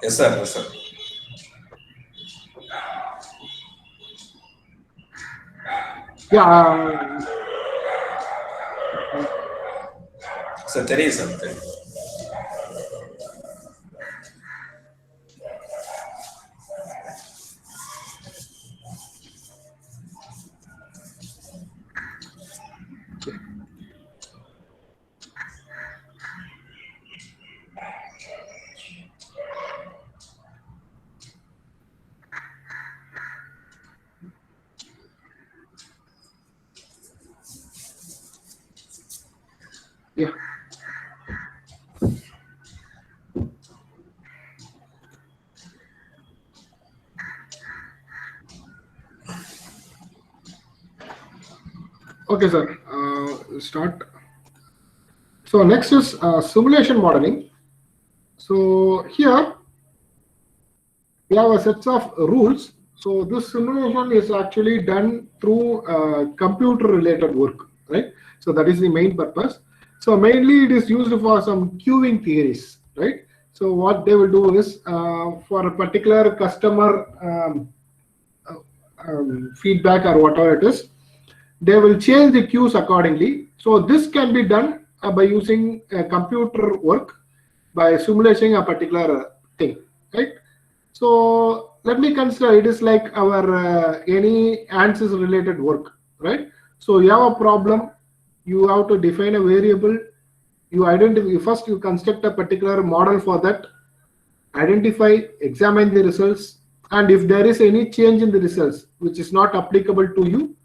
Yes, sir. Yes, sir. Yeah. Sir, தெரியும் sir. தெரியும். Yeah. Okay, sir. Start. So next is simulation modeling. So here we have a set of rules. So this simulation is actually done through computer-related work, right? So that is the main purpose. So mainly it is used for some queuing theories, right? So what they will do is for a particular customer feedback or whatever it is, they will change the queues accordingly. So this can be done by using computer work by simulating a particular thing, right? So let me consider it is like our any ANSYS related work, right? So you have a problem, you have to define a variable, you identify first, you construct a particular model for that, identify, examine the results, and if there is any change in the results which is not applicable to you,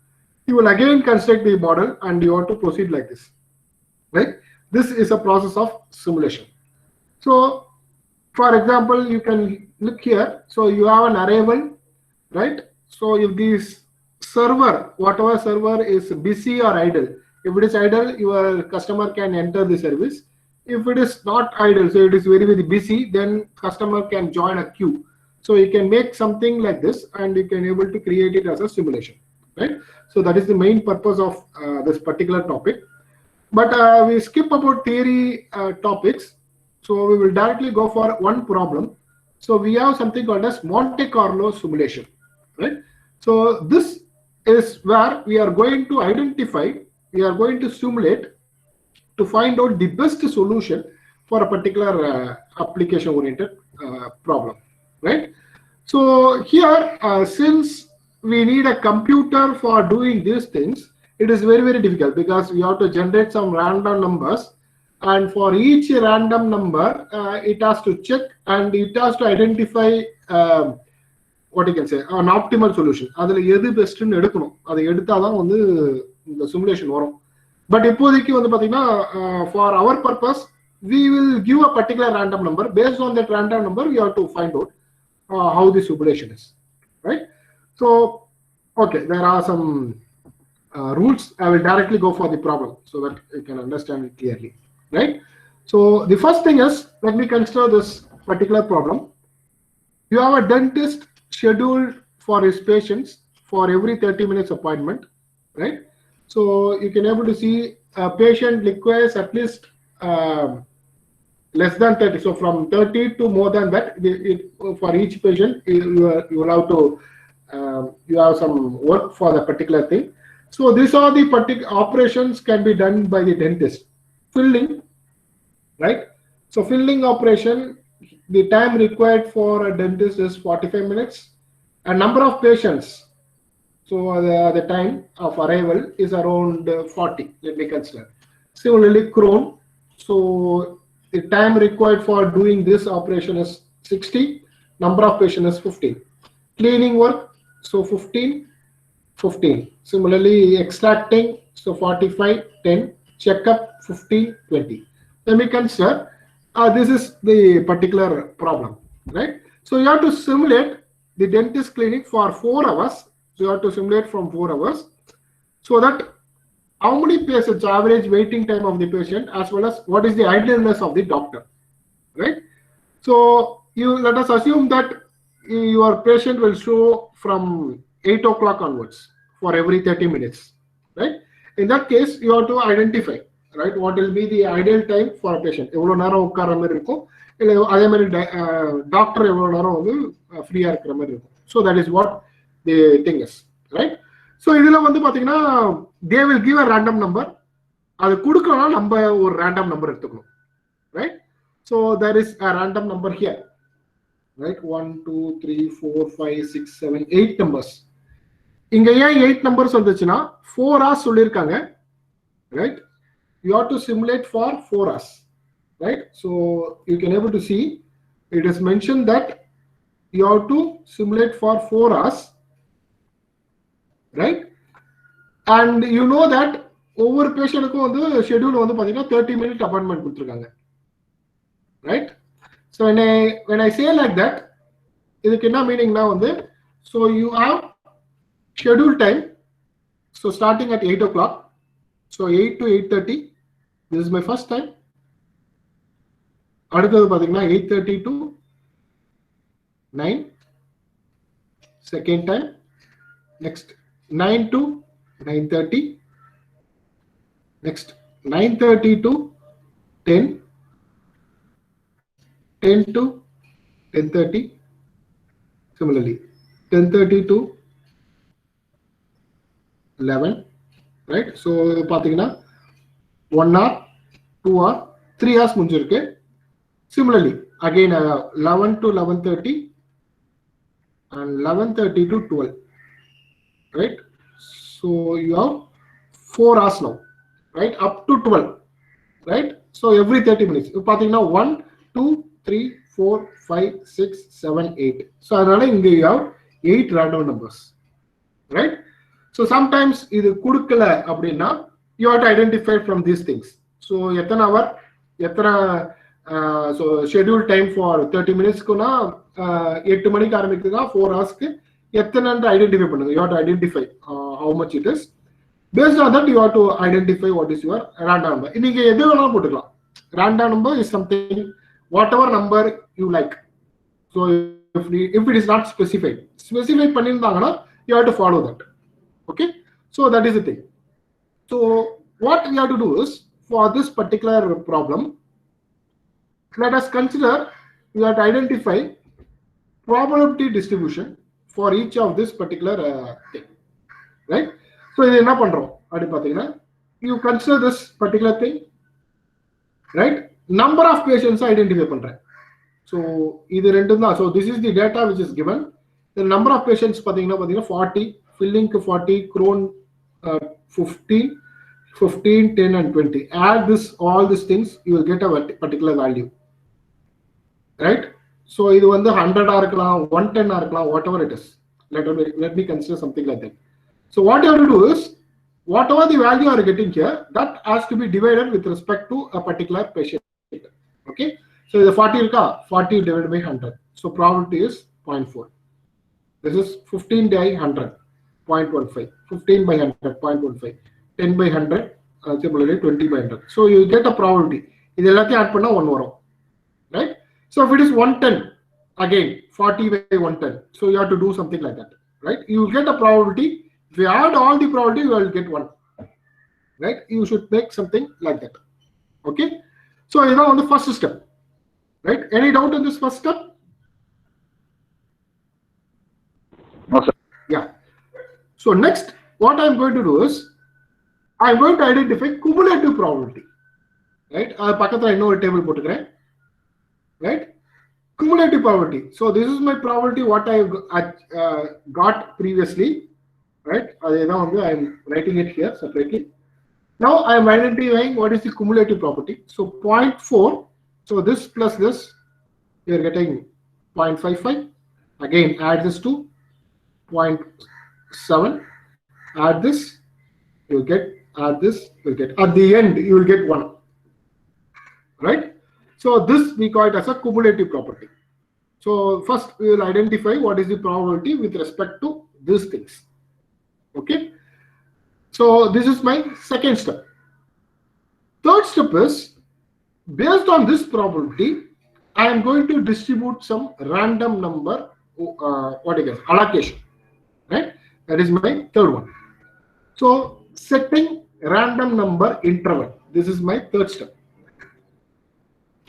you will again construct the model and you want to proceed like this, right? This is a process of simulation. So for example, you can look here. So you have an arrival, right? So if this server, whatever server is busy or idle, if it is idle, your customer can enter the service. If it is not idle, so it is very, very busy, then customer can join a queue. So you can make something like this and you can able to create it as a simulation, right? So that is the main purpose of this particular topic. But we skip about theory topics. So we will directly go for one problem. So we have something called as Monte Carlo simulation, right? So this is where we are going to identify, we are going to simulate to find out the best solution for a particular application oriented problem, right? So here, since we need a computer for doing these things, it is very, very difficult because we have to generate some random numbers, and for each random number it has to check and it has to identify what you can say an optimal solution. அதுல எது பெஸ்ட்னு எடுக்கணும், அதை எடுத்தாதான் வந்து இந்த simulation வரும். But இப்போதைக்கு வந்து பாத்தீங்கன்னா for our purpose we will give a particular random number. Based on that random number we have to find out how the simulation is, right? So okay, there are some rules. I will directly go for the problem so that you can understand it clearly, right? So the first thing is, let me consider this particular problem. You have a dentist scheduled for his patients for every 30 minutes appointment, right? So you can able to see a patient requires at least less than 30. So from 30 to more than that, for each patient, you will have to you have some work for the particular thing. So these are the particular operations can be done by the dentist. Filling, right? So filling operation, the time required for a dentist is 45 minutes. And number of patients, so the time of arrival is around 40. Let me consider. Similarly, Crohn. So the time required for doing this operation is 60. Number of patients is 15. Cleaning work, so 15, 15. Similarly, extracting, so 45, 10. Checkup, 15, 20. Let me consider. This is the particular problem, right? So you have to simulate the dentist clinic for 4 hours. So you have to simulate from 4 hours so that how many patients, average waiting time of the patient, as well as what is the idleness of the doctor, right? So you let us assume that your patient will show from 8 o'clock onwards for every 30 minutes, right? In that case, you have to identify right? What will be the ideal time for a patient? எவ்வளவு நேரம் உட்கார்ற மாதிரி இருக்கும், இல்ல அதே மாதிரி doctor எவ்வளவு நேரம் வந்து ஃப்ரீயா இருக்கிற மாதிரி இருக்கும். So that is what the thing is, right? So இதுல வந்து பாத்தீங்கன்னா they will give a random number. அது கொடுக்கணும்னா நம்ம ஒரு random number எடுத்துக்கணும், right? So there is a random number here, right? 1 2 3 4 5 6 7 8 numbers. இங்க ஏன் 8 numbers வந்துச்சுன்னா 4 hours சொல்லிருக்காங்க, right? You have to simulate for 4 hours, right? So you can able to see it is mentioned that you have to simulate for 4 hours, right? And you know that ஒவ்வொரு பேஷண்ட்டுக்கும் வந்து schedule வந்து பாத்தீங்கன்னா 30 minute appointment கொடுத்துருக்காங்க, right? So when I say like that, இதுக்கு என்ன மீனிங்னா வந்து so you have schedule time, so starting at 8 o'clock, so 8 to 8:30, this is my first time. அடுத்தது பாத்தீங்கன்னா 8:30 to 9, second time. Next 9 to 9:30, next 9:30 to 10, 10 to 10:30, similarly 10:30 to 11, right? So பாத்தீங்கன்னா 1 hour 2 hour 3 hours முடிஞ்சிருக்கு. Similarly again 11 to 11:30 and 11:30 to 12, right? So you have 4 hours now, right? Up to 12, right? So every 30 minutes பாத்தீங்கன்னா 1 2 3 4 5 6 7 8. So அதனால இங்க you have 8 random numbers, right? So sometimes இது கொடுக்கல அப்படின்னா you have to identify from these things. So எத்தனை hour எத்தனை so schedule time for 30 minutesக்குனா 8 மணிக்கு ஆரம்பிக்குதுன்னா 4 hoursக்கு எத்தனைன்னு identify பண்ணுங்க. You have to identify how much it is. Based on that you have to identify what is your random number. நீங்க எது வேணாலும் போட்டுக்கலாம். Random number is something whatever number you like. So if it is not specified பண்ணிருந்தாங்கன்னா you have to follow that. Okay, so that is the thing. So what we have to do is for this particular problem, let us consider we have to identify probability distribution for each of this particular thing, right? So இது என்ன பண்றோம் அப்படி பாத்தீங்கன்னா you consider this particular thing, right? Number of patients identify பண்றேன். So இது ரெண்டும் தான். So this is the data which is given. The number of patients பாத்தீங்கன்னா 40, filling 40, Crohn 15, 10 and 20. Add this all these things, you will get a particular value, right? So இது வந்து 100 ஆ இருக்கலாம், 110 ஆ இருக்கலாம், whatever it is. Let me consider something like that. So what you have to do is whatever the value you are getting here, that has to be divided with respect to a particular patient. Okay, so the 40 irka 40 divided by 100, so probability is 0.4. This is 15 by 100, 0.15, 15 by 100, 0.15, 10 by 100, similarly 20 by 100. So you get a probability. இது எல்லாத்தையும் add பண்ணா 1 வரும், right? So if it is 110, again 40 by 110, so you have to do something like that, right? You will get a probability. If you add all the probability, you will get 1, right? You should make something like that. Okay, so you know on the first step, right? Any doubt in this first step? No, sir. Yeah. So next what I'm going to do is I'm going to identify cumulative probability, right? பக்கத்துல இன்னொரு table போட்டுக்கிறேன், right? Cumulative probability. So this is my probability what I got previously, right? I'm writing it here separately. Now I am identifying what is the cumulative property. So 0.4, so this plus this, you are getting 0.55. Again add this to 0.7, add this, you will get, add this, you will get, at the end you will get 1, right? So this we call it as a cumulative property. So first we will identify what is the probability with respect to these things. Okay, so this is my second step. Third step is based on this probability I am going to distribute some random number, what I guess allocation, right? That is my third one. So setting random number interval, This is my third step.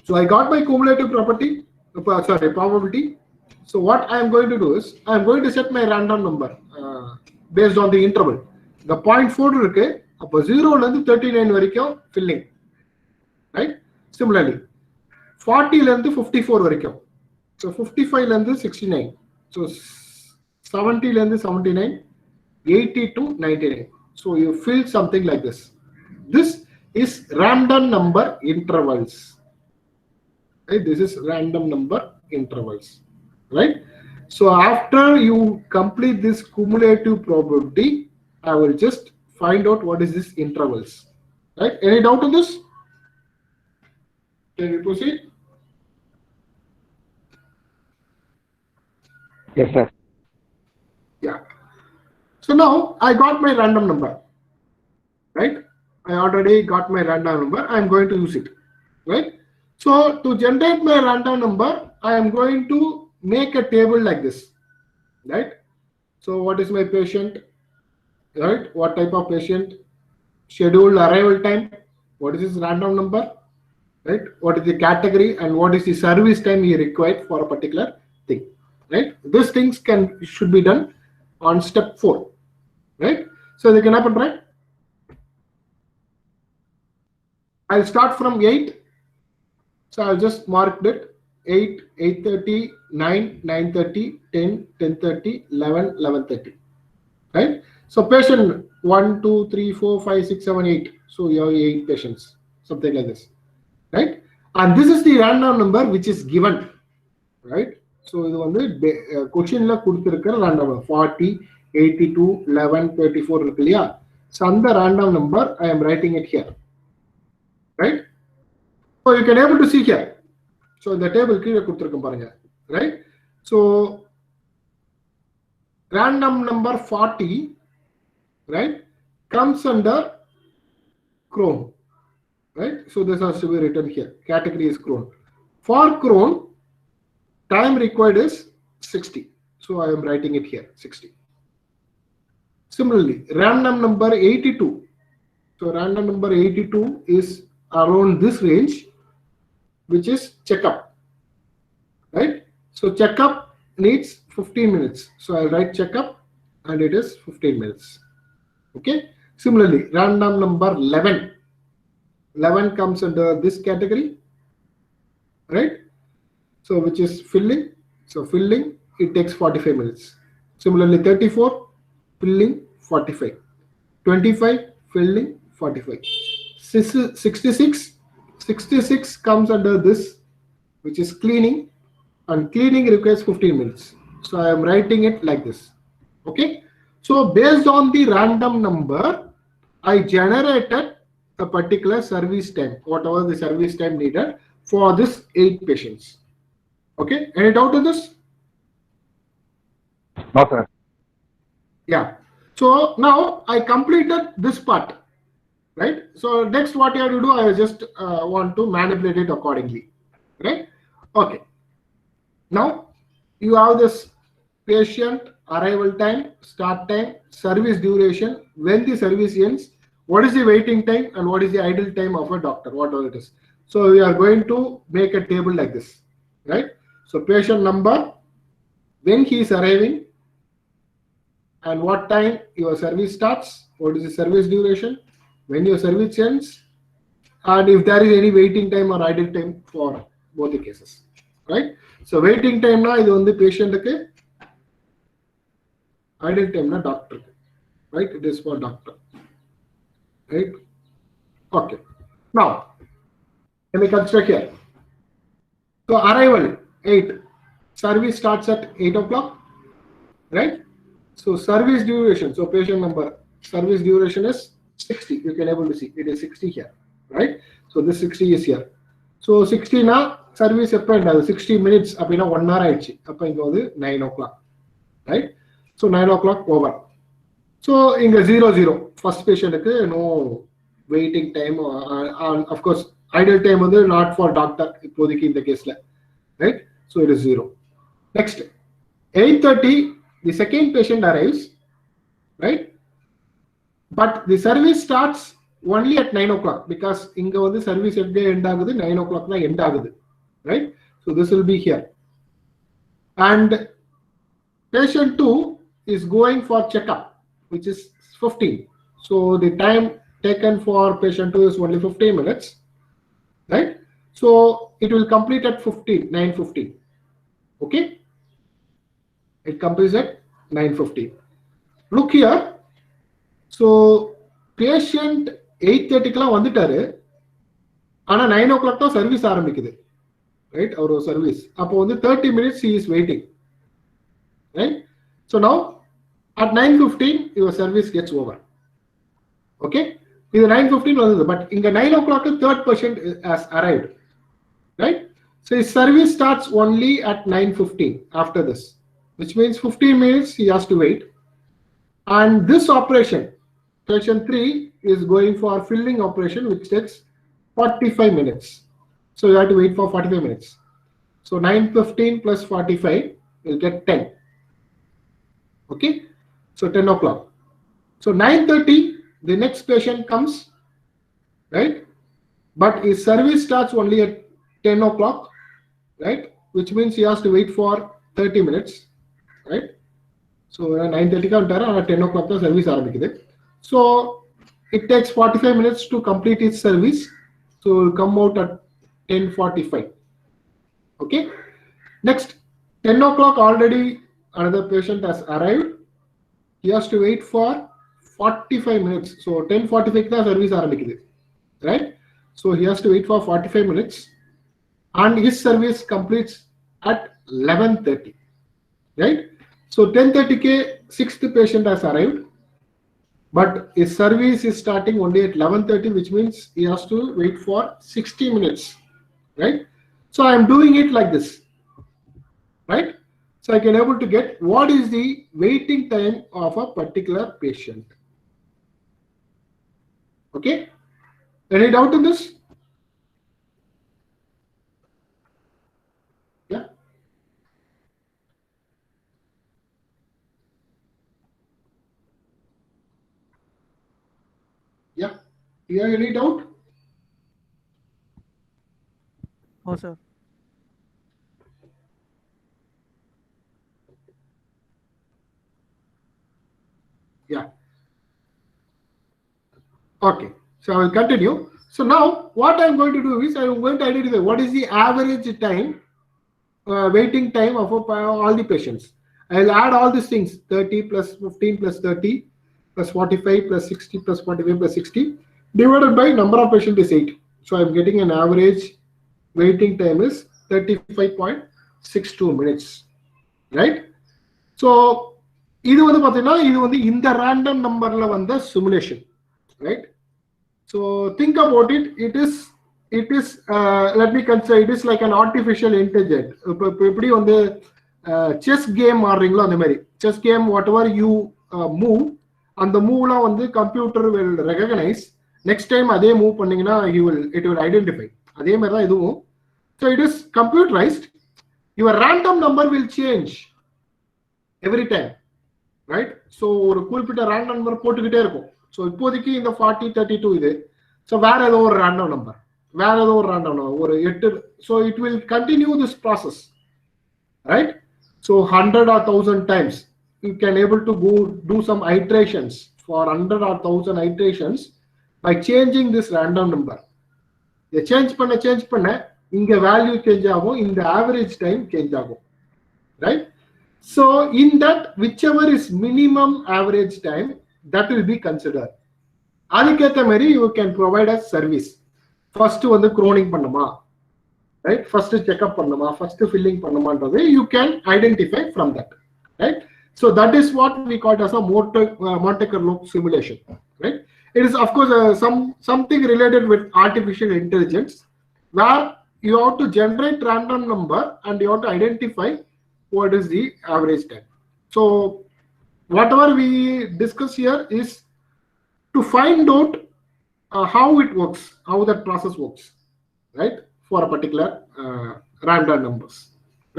So I got my cumulative probability. So what I am going to do is I am going to set my random number based on the interval. The 0.4 இருக்கு அப்ப 0 ல இருந்து 39 வரைக்கும் filling, right? Similarly 40 ல இருந்து 54 வரைக்கும், so 55 ல இருந்து 69, so 70 ல இருந்து 79, 80 to 99. So you fill something like this. This is random number intervals. Right? This is random number intervals, right? So after you complete this cumulative probability, I will just find out what is this intervals, right? Any doubt on this? Can we proceed? Yes, sir. Yeah. So now I got my random number, right? I already got my random number. I am going to use it, right? So to generate my random number, I am going to make a table like this, right? So what is my patient, right? What type of patient, scheduled arrival time, what is his random number, right? What is the category and what is the service time he required for a particular thing, right? These things should be done on step 4, right? So they can happen, right? I'll start from 8. So I'll just mark it 8, 8:30, 9, 9:30, 10, 10:30, 11, 11:30, right? So patient 1, 2, 3, 4, 5, 6, 7, 8. So you have 8 patients, something like this, right? And this is the random number which is given, right? So இது வந்து கொஸ்டின்ல கொடுத்திருக்கிற random number 40, 82, 11, 34 இருக்கு இல்லையா? So அந்த random number I am writing it here, right? So you can able to see here. So in the table கீழ கொடுத்திருக்கேன் பாருங்க, right? So random number 40, right, comes under Crohn, right? So this has to be written here. Category is Crohn. For Crohn, time required is 60. So I am writing it here, 60. Similarly, random number 82. So random number 82 is around this range, which is checkup, right? So checkup needs 15 minutes. So I'll write checkup and it is 15 minutes. Okay. Similarly, random number 11. 11 comes under this category, right? So which is filling. So filling, it takes 45 minutes. Similarly, 34, filling 45. 25, filling 45. 66 comes under this, which is cleaning, and cleaning requires 15 minutes. So I am writing it like this. Okay. So based on the random number, I generated a particular service time, whatever the service time needed for this 8 patients. Okay. Any doubt on this? No, sir. Yeah. So now I completed this part, right? So next what you have to do, I just want to manipulate it accordingly, right? Okay. Now you have this patient, arrival time, start time, service duration, when the service ends, what is the waiting time and what is the idle time of a doctor, whatever it is. So we are going to make a table like this, right? So patient number, when he is arriving, and what time your service starts, what is the service duration, when your service ends, and if there is any waiting time or idle time for both the cases, right? So waiting time na idu vandu patient ku, idle time na doctor, right? It is for doctor, right? Okay. Now let me construct here. So arrival 8, service starts at 8 o'clock, right? So service duration, so patient number, service duration is 60. You can able to see it is 60 here, right? So this 60 is here. So 60 na service எப்ப end 60 minutes அப்படினா 1 hour ஆயிடுச்சு. அப்ப இங்க வந்து 9 o'clock, right? So 9 o'clock over. So இங்க 00 first patient க்கு no waiting time, of course idle time வந்து not for doctor இப்போதைக்கு இந்த கேஸ்ல, right? So it is 0. Next 8:30 the second patient arrives, right? But the service starts only at 9 o'clock because inga vandu service at end agudhu 9 o'clock na end agudhu, right? So this will be here. And patient 2 is going for checkup, which is 15. So the time taken for patient 2 is only 15 minutes, right? So it will complete at 9:15. Okay, it completes at 9:15. Look here. So patient 8:30 க்குலாம் வந்துட்டாரு, ஆனா 9 o'clock தான் service ஆரம்பிக்குது, right? our service அப்போ வந்து 30 minutes he is waiting, right? So now at 9:15 your service gets over. Okay, இது 9:15 வந்தது, but இங்க 9 o'clock third patient has arrived, right? So his service starts only at 9:15 after this, which means 15 minutes he has to wait. And this operation, patient 3 is going for filling operation, which takes 45 minutes. So you have to wait for 45 minutes. So 9:15 plus 45 will get 10. Okay, so 10 o'clock. So 9:30 the next patient comes, right? But his service starts only at 10 o'clock, right? Which means he has to wait for 30 minutes, right? So 9:30 ka antara 10 o'clock the service ஆரம்பிக்குது. So it takes 45 minutes to complete its service. So it will come out at 10:45. Okay, next 10 o'clock already another patient has arrived. He has to wait for 45 minutes. So 10:45 the service ஆரம்பிக்குது, right? So he has to wait for 45 minutes and his service completes at 11:30, right? So 10:30 k sixth patient has arrived, but his service is starting only at 11:30, which means he has to wait for 60 minutes, right? So I am doing it like this, right? So I can able to get what is the waiting time of a particular patient. Okay, any doubt in this? Yeah. Yeah, you have any doubt? Oh, sir. Yeah. Okay, so I will continue. So now what I am going to do is I am going to identify what is the average time, waiting time of all the patients. I will add all these things: 30 plus 15 plus 30 plus 45 plus 60 plus 45 plus 60 divided by number of patients is 8. So I am getting an average waiting time is 35.62 minutes, right? So இது வந்து பாத்தீங்கன்னா இது வந்து இந்த random numberல வந்த simulation, right? So think about it. It is let me consider it is like an artificial intelligence. எப்படி வந்து chess game ஆடுறீங்களோ அந்த மாதிரி chess game, whatever you move, அந்த மூவ்லாம் வந்து computer will recognize. Next time அதே மூவ் பண்ணீங்கன்னா it will identify. அதே மாதிரி தான் இதுவும். So it is computerized. Your random number will change every time, right? So ஒரு குறிப்பிட்ட random number போட்டுக்கிட்டே இருக்கும். So இப்போதைக்கு இந்த 40 32 இது. So வேற ஏதோ ஒரு random number, வேற ஏதோ ஒரு random number, ஒரு 8. So it will continue this process, right? So 100 or 1000 times you can able to go do some iterations for 100 or 1000 iterations by changing this random number. The change பண்ண இங்க value change ஆகும், இந்த average time change ஆகும், right? So in that whichever is minimum average time, that will be considered. அதுக்கேற்ற மாதிரி you can provide a service. First வந்து chroning பண்ணுமா, right? First checkup பண்ணுமா, first filling பண்ணுமான்றது you can identify from that, right? So that is what we call as a Monte Carlo simulation, right? It is of course something related with artificial intelligence, where you have to generate random number and you have to identify what is the average time. So whatever we discuss here is to find out how it works, how that process works, right? For a particular random numbers,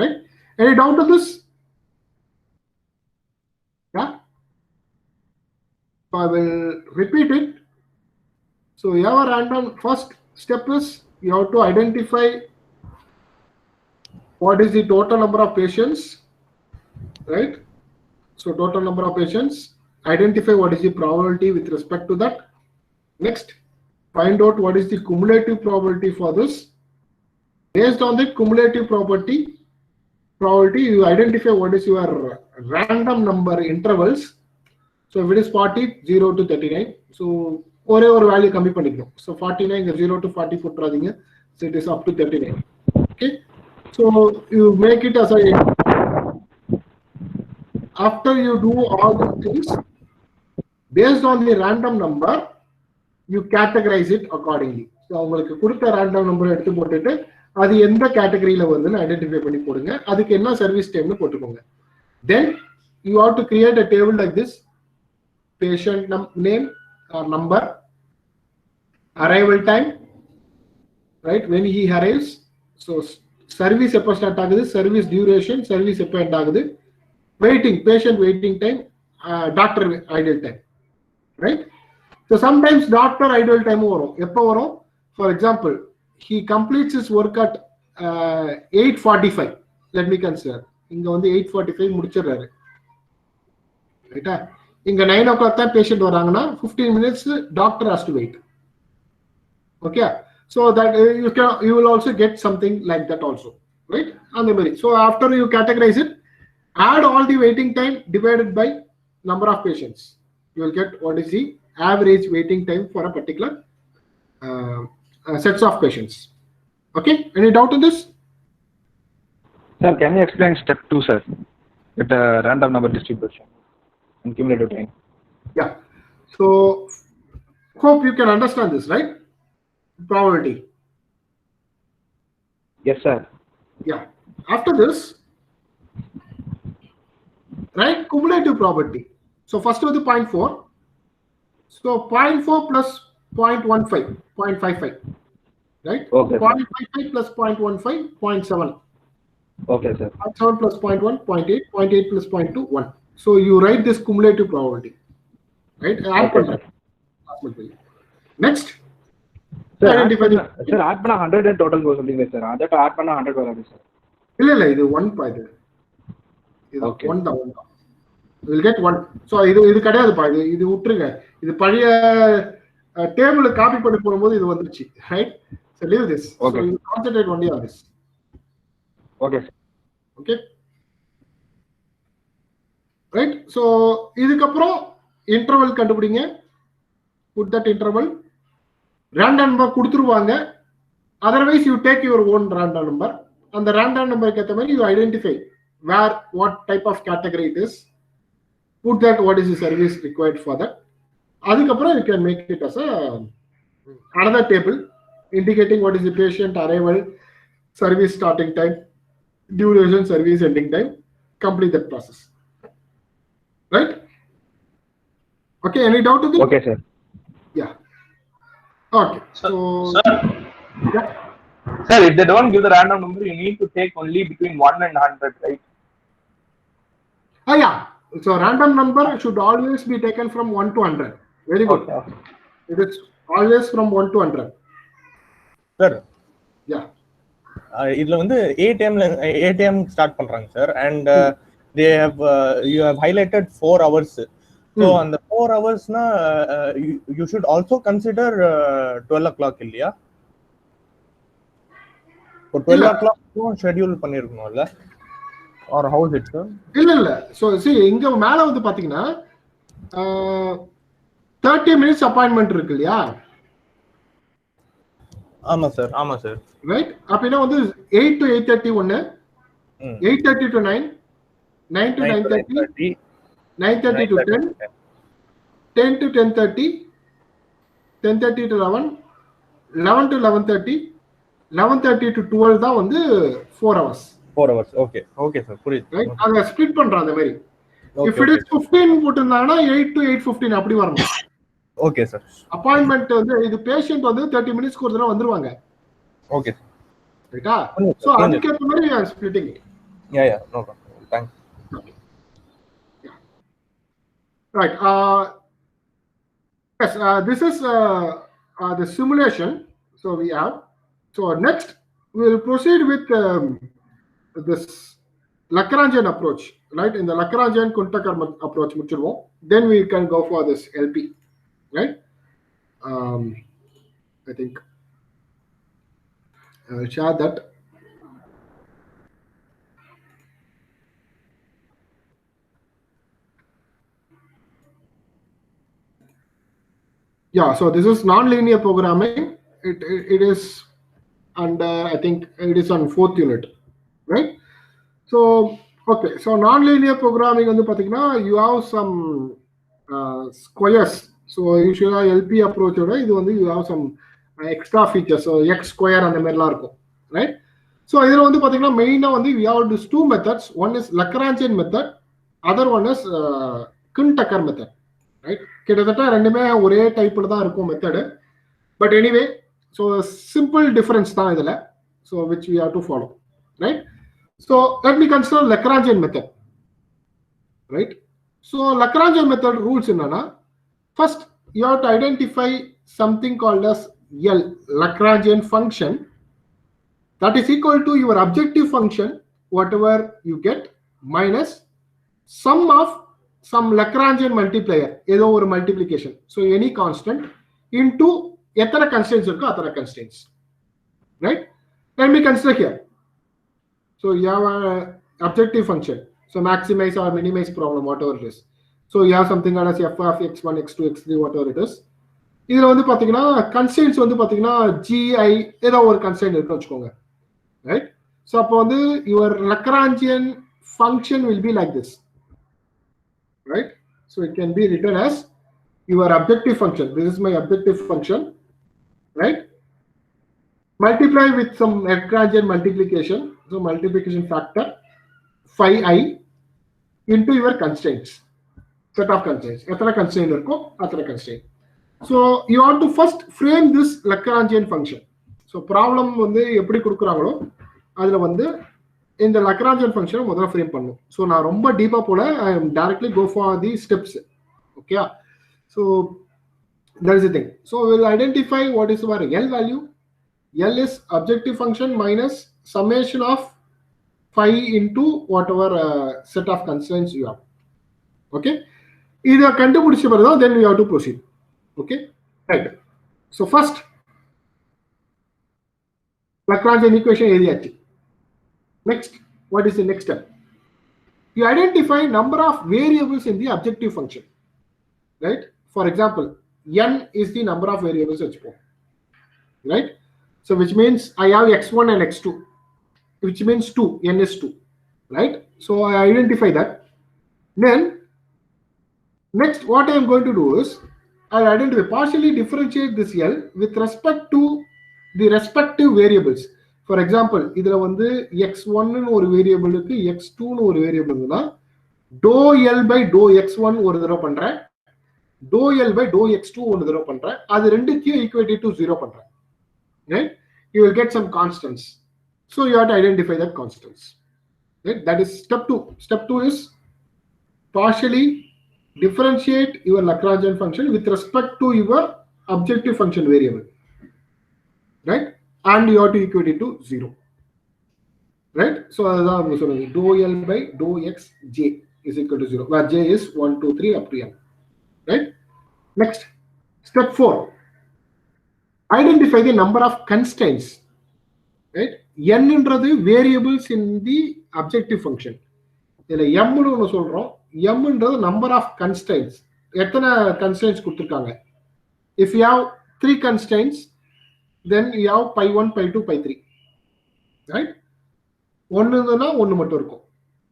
right? Any doubt on this? Yeah. So I will repeat it. So you have a random. First step is you have to identify what is the total number of patients, right? So total number of patients, identify what is the probability with respect to that. Next, find out what is the cumulative probability for this. Based on the cumulative probability, you identify what is your random number intervals. So if it is 40, 0 to 39. So ஒரே ஒரு value கம்மி பண்ணிக்கணும். So 49 0 to 40 போட்டுறாதீங்க. So it is up to 39. Okay. So you make it as a, after you do all these things, based on the random number, you categorize it accordingly. So உங்களுக்கு கொடுத்த random number எடுத்து போட்டுட்டு அது எந்த கேட்டகரியில வருதுன்னு identify பண்ணி போடுங்க. அதுக்கு என்ன சர்வீஸ் டைம்னு போட்டுக்கோங்க. Then you have to create a table like this. Patient name or number, arrival time, right, when he arrives. So service எப்போ ஸ்டார்ட் ஆகுது, service duration, service எப்போ end ஆகுது, waiting, patient waiting time, doctor idle time, right? So sometimes doctor idle time வரும். எப்போ வரும்? For example, he completes his work at 8:45. Let me consider. இங்க வந்து 8:45 முடிச்சிடுறாரு, ரைட்டா? இங்க 9 o'clock தான் பேஷண்ட் வராங்கன்னா 15 minutes doctor has to wait. Okay, so that you will also get something like that also, right? And the very, so after you categorize it, add all the waiting time divided by number of patients. You will get what is the average waiting time for a particular sets of patients. Okay, any doubt in this? Sir, can you explain step 2, sir? With the random number distribution and cumulative time. Yeah. So hope you can understand this, right? Probability. Yes, sir. Yeah. After this, right, cumulative probability. So first with the 0.4. So 0.4 plus 0.15, 0.55, right? Okay. 0.55 plus 0.15, 0.7. Okay, sir. 0.7 plus 0.1, 0.8, 0.8 plus 0.2, 1. So you write this cumulative probability, right? Okay. Next. Sir, Identify the, sir, add பண்ணா 100 total go சொல்றீங்க sir. அதட்ட add பண்ணா 100 வராது sir. இல்ல இது 1 பாது. இது 1 தான். You will get 1. So இது கிடையாது பா. இது விட்டுருங்க. இது பழைய டேபிள் காப்பி பண்ணி போடும்போது இது வந்துருச்சு, right? So leave this. Okay. So you concentrate only on this. Okay, sir. Okay. Right? So இதுக்கப்புறம் interval கண்டுபிடிங்க. Put that interval. Random number கொடுத்துருவாங்க. Otherwise you take your own random number. And the random number ஏத்த மாதிரி you identify where, what type of category it is. Put that what is the service required for that. அதுக்கப்புறம் you can make it as a another table indicating what is the patient arrival, service starting time, duration, service ending time. Complete that process. Right? Okay, any doubt to this? Okay, sir. Yeah. Okay. So yeah. Sir, if they don't give the random number, you need to take only between 1 and 100, right? Yeah. So random number should always be taken from 1 to 100. Very good. Okay. It is always from 1 to 100. Sir. Yeah. இதுல வந்து ATM start பண்றாங்க sir, and they have you have highlighted 4 hours. So on the 4 hours na you should also consider 12 o'clock இல்லையா? For 12 o'clock schedule பண்ணிருக்கணும்ல, or how is it, sir? இல்ல so see இங்க மேல வந்து பாத்தீங்கன்னா 30 minutes appointment இருக்கு இல்லையா? ஆமா சார் ரைட். அப்படினா வந்து 8 to 8:30 ஒன்னு, 8:30 to 9, 9 to 9:30, 9:30 to 10, 10 to 10:30, 10:30 to 11, 11 to 11:30, 11:30 to 12 தான் வந்து 4 hours. 4 hours. Okay sir, புரியுது. ரைட். அத ஸ்ப்ளிட் பண்றோம் அந்த மாதிரி. If it is 15 போட்டுனானா 8 to 8:15 அப்படி வரணும். Okay sir. அப்பாயின்ட்மென்ட் வந்து இது பேஷண்ட் வந்து 30 minutes ஒரு தடவை வந்துருவாங்க. Okay. ரைட்டா? சோ அதுக்கு ஏத்த மாதிரி we are splitting it. Yeah, no problem. Thanks. Right. Yes, this is the simulation. So we have. So next we will proceed with this Lagrangian approach, right? In the Lagrangian Kuntakar approach, then we can go for this LP, right? I think I'll share that. Yeah, so this is non-linear programming. It is under, I think it is on 4th unit, right? So okay, so non-linear programming on the you have some squares. So usually LP approach, you have some extra features. So x square and the right? So main we have these two methods. One is Lagrangian method, other one is Kuntakar method, right? Type method. But anyway, so a simple difference so which we have to follow, right? So let me consider Lagrangian method, right? So Lagrangian method rules in first you have to identify something called as L, Lagrangian function, that is equal to your objective function, whatever you get, minus sum of some Lagrangian multiplier, or multiplication. So any constant into etana constraints or other constraints, right? Let me consider here. So you have an objective function. So maximize or minimize problem, whatever it is. So you have something called as f of x1, x2, x3, whatever it is. This is constraints gi or constraint, right? So your Lagrangian function will be like this, right? So it can be written as your objective function. This is my objective function, right? Multiply with some Lagrangian multiplication. So multiplication factor phi I into your constraints, set of constraints. Constraint. So you want to first frame this Lagrangian function. So problem in the Lagrangian function frame pannu. So na romba deepa pola, I am directly go for the steps. Okay. So that is the thing. So we'll identify what is our L value. L is objective function minus summation of phi into whatever set of constraints you have. Okay. Either then we have to proceed. Okay. Right. So first, Lagrangian equation area. Next, what is the next step? You identify number of variables in the objective function. Right? For example, n is the number of variables, right? So which means I have x1 and x2, which means 2, n is 2, right? So I identify that. Then next what I am going to do is I'll identify, partially differentiate this L with respect to the respective variables. For example, idhula x1 or variable x2 or variable dou L by dou x1 or thara pandren, dou L by dou x2 or thara pandren, adu rendukum equated to 0 pandren. Right? You will get some constants. So you have to identify that constants. Right? That is step 2. Step 2 is partially differentiate your Lagrangian function with respect to your objective function variable. Right? And you have to equate it to 0. Right? So dou L by dou x j is equal to 0, where j is 1, 2, 3 up to n. Right? Next, step 4. Identify the number of constraints, right? N is variables in the objective function. M is the number of constraints. Constraints if you have 3 constraints, then you have pi 1, pi 2, pi 3, right?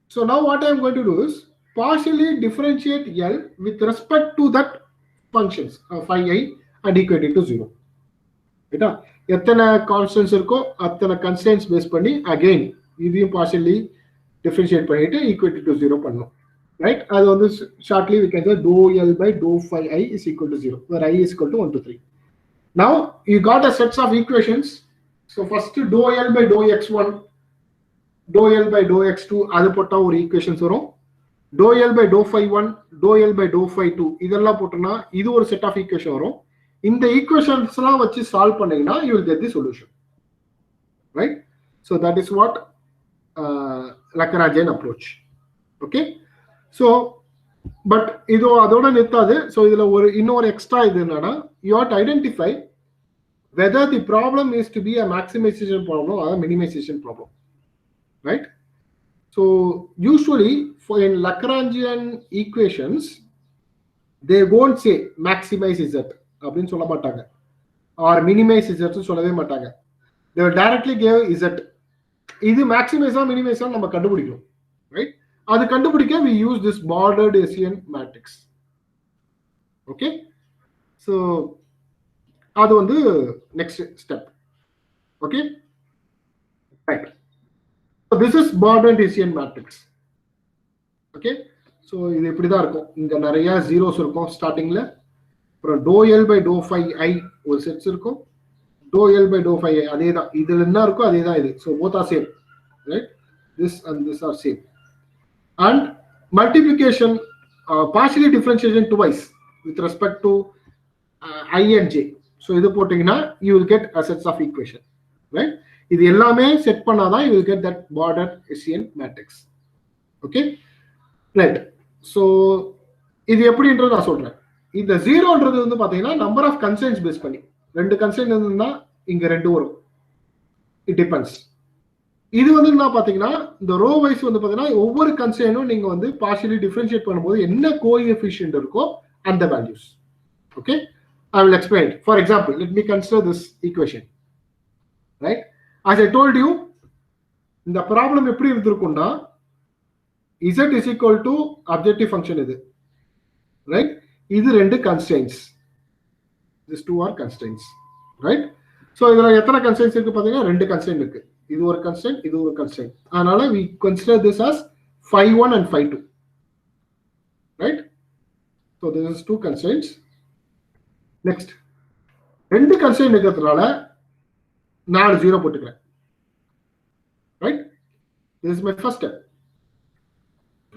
So now what I am going to do is partially differentiate L with respect to that functions phi I and equate it to 0. Constants constraints based again partially differentiate equate it to 0 right? As on this shortly we can say dou L by dou phi I is equal to 0, where I is equal to 1 to 3. Now you got a sets of equations. So first dou L by dou x1, dou L by dou x2 adu potta or equations varum. Dou L by dou phi 1, dou L by dou phi 2 idella pottuna idu or set of equation varum. இந்த ஈக்குவேஷன்ஸ்லாம் வச்சு solve பண்ணீங்கன்னா you will get the solution, right? So that is what Lagrangian approach. Okay, so but இது அதோட நிறுத்தாது. So இதுல இன்னொரு extra இது என்னன்னா, you have to identify whether the problem is to be a maximization problem or a minimization problem, right? So usually for in Lagrangian equations they won't say maximize z அப்படின்னு சொல்ல மாட்டாங்க, or minimize z சொல்லவே மாட்டாங்க. They will directly give z. இது maximize ஆ minimize ஆ நம்ம கண்டுபிடிக்கணும், right? அது கண்டுபிடிக்க we use this bordered Hessian matrix. Okay, so அது வந்து next step. Okay, right. So this is bordered Hessian matrix. Okay, so இது இப்படி தான் இருக்கும். இங்க நிறைய zeros இருக்கும் ஸ்டார்டிங்ல. அப்புறம் dou L by dou phi I ஒரு செட்ஸ் இருக்கும். dou L by dou phi I அதே தான். இதுல என்ன இருக்கோ அதே தான் இது. So both are same, right? This and this are same. And multiplication, partially differentiation twice with respect to I and j. So இது போட்டீங்கன்னா you will get a sets of equation, right? இது எல்லாமே செட் பண்ணாதான் you will get that bordered Hessian matrix. Okay, right? So இது எப்படின்றது நான் சொல்றேன். இந்த ஜீரோன்றது வந்து பாத்தீங்கன்னா நம்பர் ஆஃப் கன்ஸ்ட்ரெயின்ட்ஸ் பேஸ் பண்ணி, ரெண்டு கன்ஸ்ட்ரெயின்ட் இருந்தா இங்க ரெண்டு வரும். It depends. இது வந்து என்ன பாத்தீங்கன்னா இந்த ரோ வைஸ் வந்து பாத்தீங்கன்னா ஒவ்வொரு கன்ஸ்ட்ரெயினும் நீங்க வந்து பார்ஷியலி டிஃபரன்ஷியேட் பண்ணும்போது என்ன கோஎஃபிஷியன்ட் இருக்கோ அந்த values. Okay, I will explain. For example, let me consider this equation, right? As I told you, இந்த ப்ராப்ளம் எப்படி இருந்திருக்கும்னா z is equal to objective function இது, right? இது ரெண்டு constraints. These two are constraints, right? So இதுல எத்தனை constraints இருக்கு பாத்தீங்கன்னா ரெண்டு constraint இருக்கு. இது ஒரு constraint, இது ஒரு constraint. அதனால we consider this as phi 1 and phi 2, right? So this is two constraints. Next, ரெண்டு constraint இருக்கிறதுனால 4 0 போட்டுக்கிறேன், right? This is my first step,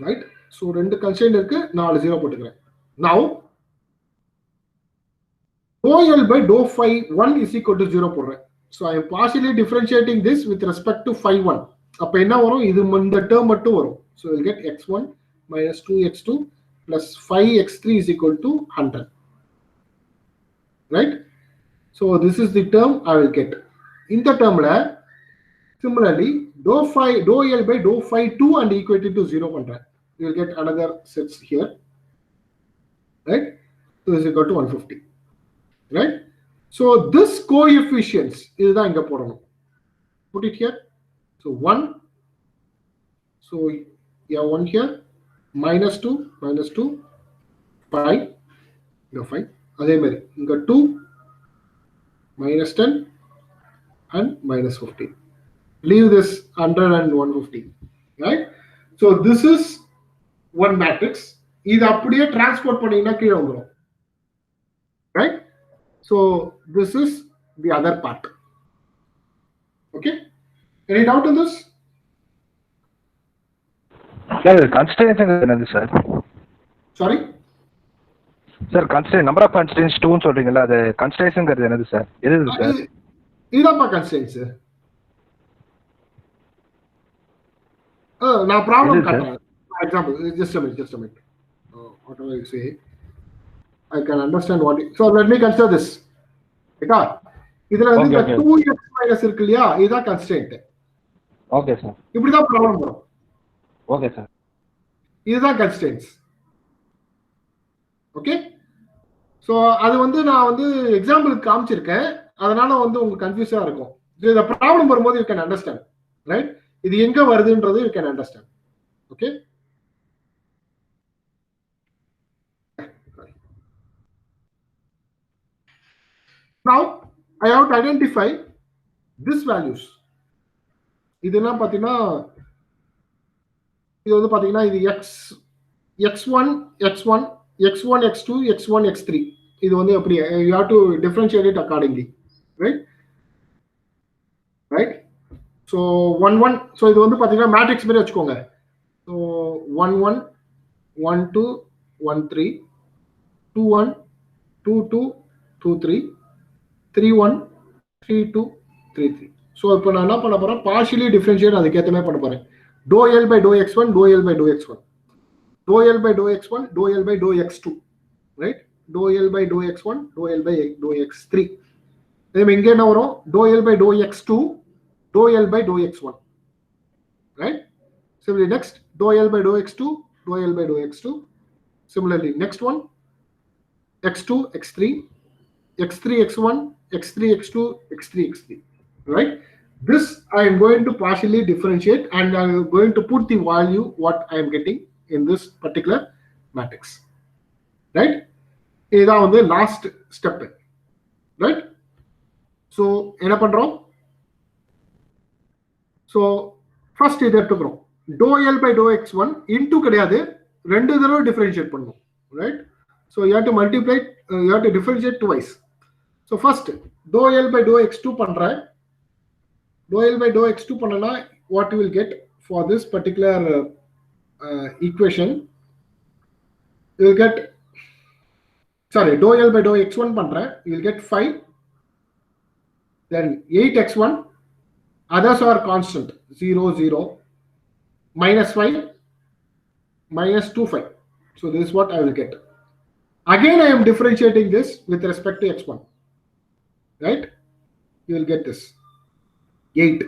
right? So ரெண்டு constraint இருக்கு, 4 0 போட்டுக்கிறேன். Now dou L by dou phi 1 is equal to 0 போடுறேன். So I am partially differentiating this with respect to phi 1. அப்ப என்ன வரும்? இது இந்த term மட்டும் வரும். So we'll get x1 minus 2x2 plus 5x3 is equal to 100. Right? So this is the term I will get. In the term, similarly, dou L by dou phi 2 and equated to 0 பண்றேன். You will get another sets here. Right? So this is equal to 150. Right? So this coefficients இதுதான் இங்க போடணும். Put it here. So 1. So you have 1 here. Minus 2, 5. You have 5. அதே மாதிரி இங்க 2, minus 10 and minus 15. Leave this 100 and 150, right? So this is one matrix. இது அப்படியே transport பண்ணீங்கன்னா கீழே வந்துரும், right? So this is the other part. Okay, any doubt in this? Sir, constraints என்னது sir? Sorry? Sir constraint number of constraints 2 ன்னு சொல்றீங்கல, அது கன்ஸ்ட்ரெயின்ட்ங்கிறது என்னது sir? எது சார்? இதுதான்ப்பா கன்ஸ்ட்ரெயின்ட்ஸ். நான் ப்ராப்ளம் காட்டுறேன். For example, just a minute. Whatever you say, I can understand what so let me consider this. Okay, இதுல வந்து இந்த 2x minus இருக்கு இல்லையா, இதுதான் கன்ஸ்ட்ரெயின்ட். Okay sir. இப்படி தான் ப்ராப்ளம் வரும். Okay sir. இதுதான் கன்ஸ்ட்ரெயின்ட்ஸ். ஓகே, ஸோ அது வந்து நான் வந்து எக்ஸாம்பிளுக்கு காமிச்சிருக்கேன், அதனால வந்து உங்களுக்கு கன்ஃபியூஸா இருக்கும். இந்த ப்ராப்ளம் வரும்போது யூ கேன் அண்டர்ஸ்டாண்ட், ரைட்? இது எங்க வருதுன்றது you can understand. Okay, now I have to identify this values. இதெல்லாம் பாத்தீங்கன்னா இது வந்து பாத்தீங்கன்னா இது x1 x1 x2 x1 x3 இது வந்து எப்படி you have to differentiate it accordingly, right? So 1 1, so இது வந்து பாத்தீங்கன்னா மேட்ரிக்ஸ் மாதிரி வச்சுக்கோங்க. So 1 1 1 2 1 3 2 1 2 2 2 3 3 1 3 2 3 3. ஸோ இப்போ நான் என்ன பண்ண போறேன், பார்ஷியலி டிஃபரன்ஷியேட் அதுக்கேற்ற மாதிரி பண்ண போறேன். dou L by dou x1, dou L by dou x1, dou L by dou x1, dou L by dou x2, right? dou L by dou x1, dou L by dou x3. then இங்க என்ன வரும், dou L by dou x2, dou L by dou x1, right? Similarly next dou L by dou x2, dou L by dou x2. Similarly next one x2 x3, x3 x1, x3 x2, x3 x3, right? This I am going to partially differentiate and I am going to put the value what I am getting in this particular matrix, right? இதான் வந்து last step, right? So என்ன பண்றோம், so first இதை எடுத்துக்கிறோம், dou L by dou x1 into கிடையாது, ரெண்டு தடவை differentiate பண்ணணும், right? So you have to multiply, you have to differentiate twice. So first dou L by dou x2 பண்றேன், dou L by dou x2 பண்ணனா what you will get for this particular equation, you will get, sorry, dou L by dou x1 பண்றேன், you will get 5, then 8x1, others are constant 0 0, minus 5, minus 2 5. So this is what I will get. Again I am differentiating this with respect to x1, right? You will get this 8.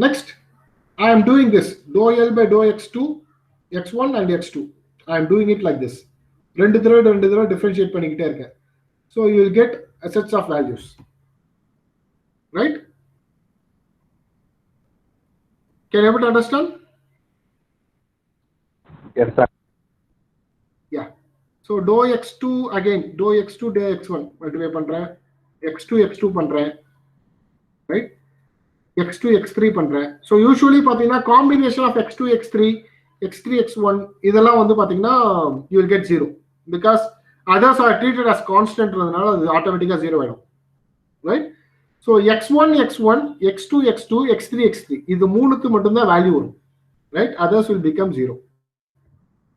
Next I am doing this dou L by dou x2, x1 and x2. I am doing it like this, ரெண்டு தடவை differentiate பண்ணிக்கிட்டே இருக்கேன். So you will get a sets of values, right? Can you able to understand? Yes, sir. Yeah. So dou x2 again, dou x2 dou x1 multiply பண்றேன், x2 x2 பண்றேன், right? x2 x3 பண்றேன். So usually பாத்தீங்கன்னா combination of x2 x3 x3 x1 இதெல்லாம் வந்து பாத்தீங்கன்னா you will get 0 because others are treated as constant, அதனால அது ஆட்டோமேட்டிக்கா 0 ஆயிடும், right? So x1 x1 x2 x2 x3 x3 இது மூணுக்கு மட்டும் தான் வேல்யூ வரும், right? Others will become 0,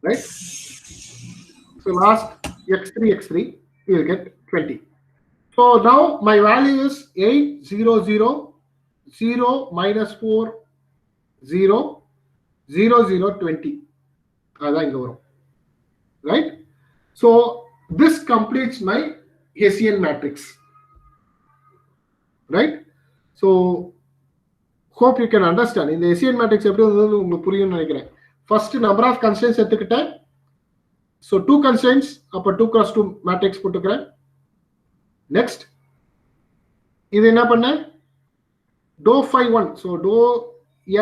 right? So last x3 x3 you will get 20. So now my value is 8 0 0 0 minus 4 0 0 0 20. அதான் இங்க வரும், right? So this completes my Hessian matrix, right? So hope you can understand. இந்த Hessian matrix எப்படி வந்தது உங்களுக்கு புரியும்னு நினைக்கிறேன். First number of constraints எடுத்துக்கிட்டேன், so 2 constraints, அப்ப 2 cross 2 matrix போட்டுக்கிறேன். Next இது என்ன பண்ணேன், dou phi 1, so dou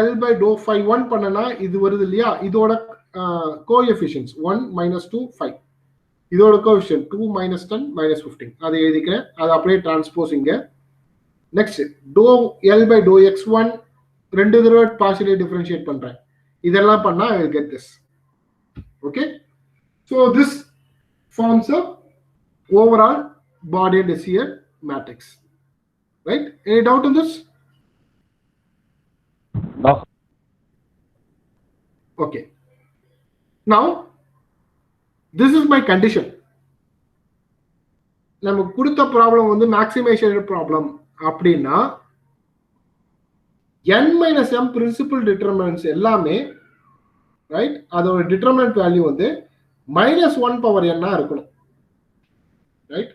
L by dou phi 1 பண்ணனா இது வருது இல்லையா, இதோட coefficients 1 minus 2 5, இதோட coefficient 2 minus 10 minus 15, அதை எழுதிக்கிறேன், அதை அப்படியே டிரான்ஸ்போஸ் இங்க. Next dou L by dou x1 ரெண்டு தடவை பார்ஷியலி டிஃபரன்ஷியேட் பண்றேன், இதெல்லாம் பண்ணா I will get this. Okay, so this forms a overall body and Hessian matrix, right? Any doubt in this? No. Okay, now this is my condition. நமக்கு கொடுத்த problem வந்து maximization problem அப்படின்னா n minus m principal determinants எல்லாமே, right, அதோட determinant value வந்து -1 power n இருக்கணும், right?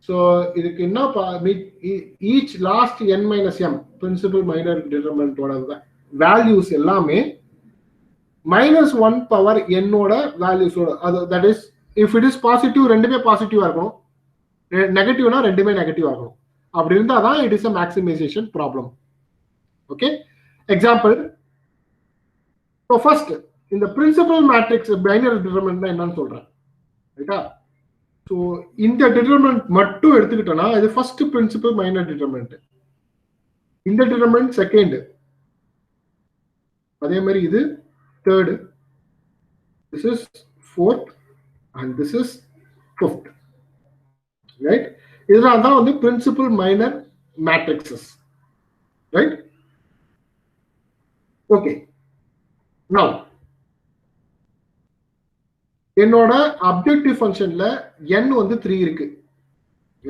So இதுக்கு என்ன, each last n minus m principal minor டிட்டர்மினன்ட்டோட வேல்யூஸ் எல்லாமே -1 power n ஓட வேல்யூஸோட, அது that is if it is positive ரெண்டுமே பாசிட்டிவா இருக்கணும், நெகட்டிவ்னா ரெண்டுமே நெகட்டிவா இருக்கணும். அப்படி இருந்தா தான் it is a maximisation problem. Okay, example. So first இந்த பிரின்சிபல் மேட்ரிக்ஸ் பைனரி டிட்டர்மினன்ட் என்னன்னு சொல்றேன், ரைட்டா? ஸோ இந்த டிட்டர்மினன்ட் மட்டும் எடுத்துக்கிட்டோம்னா இது ஃபர்ஸ்ட் பிரின்சிபல் மைனர் டிட்டர்மினன்ட், இந்த டிட்டர்மினன்ட் செகண்ட், அதே மாதிரி இது third, this is fourth and this is fifth, right? இதெல்லாம் தான் வந்து principal minor matrices, right? Okay, now என்னோட அப்ஜெக்டிவ் ஃபங்க்ஷன்ல n வந்து 3 இருக்கு,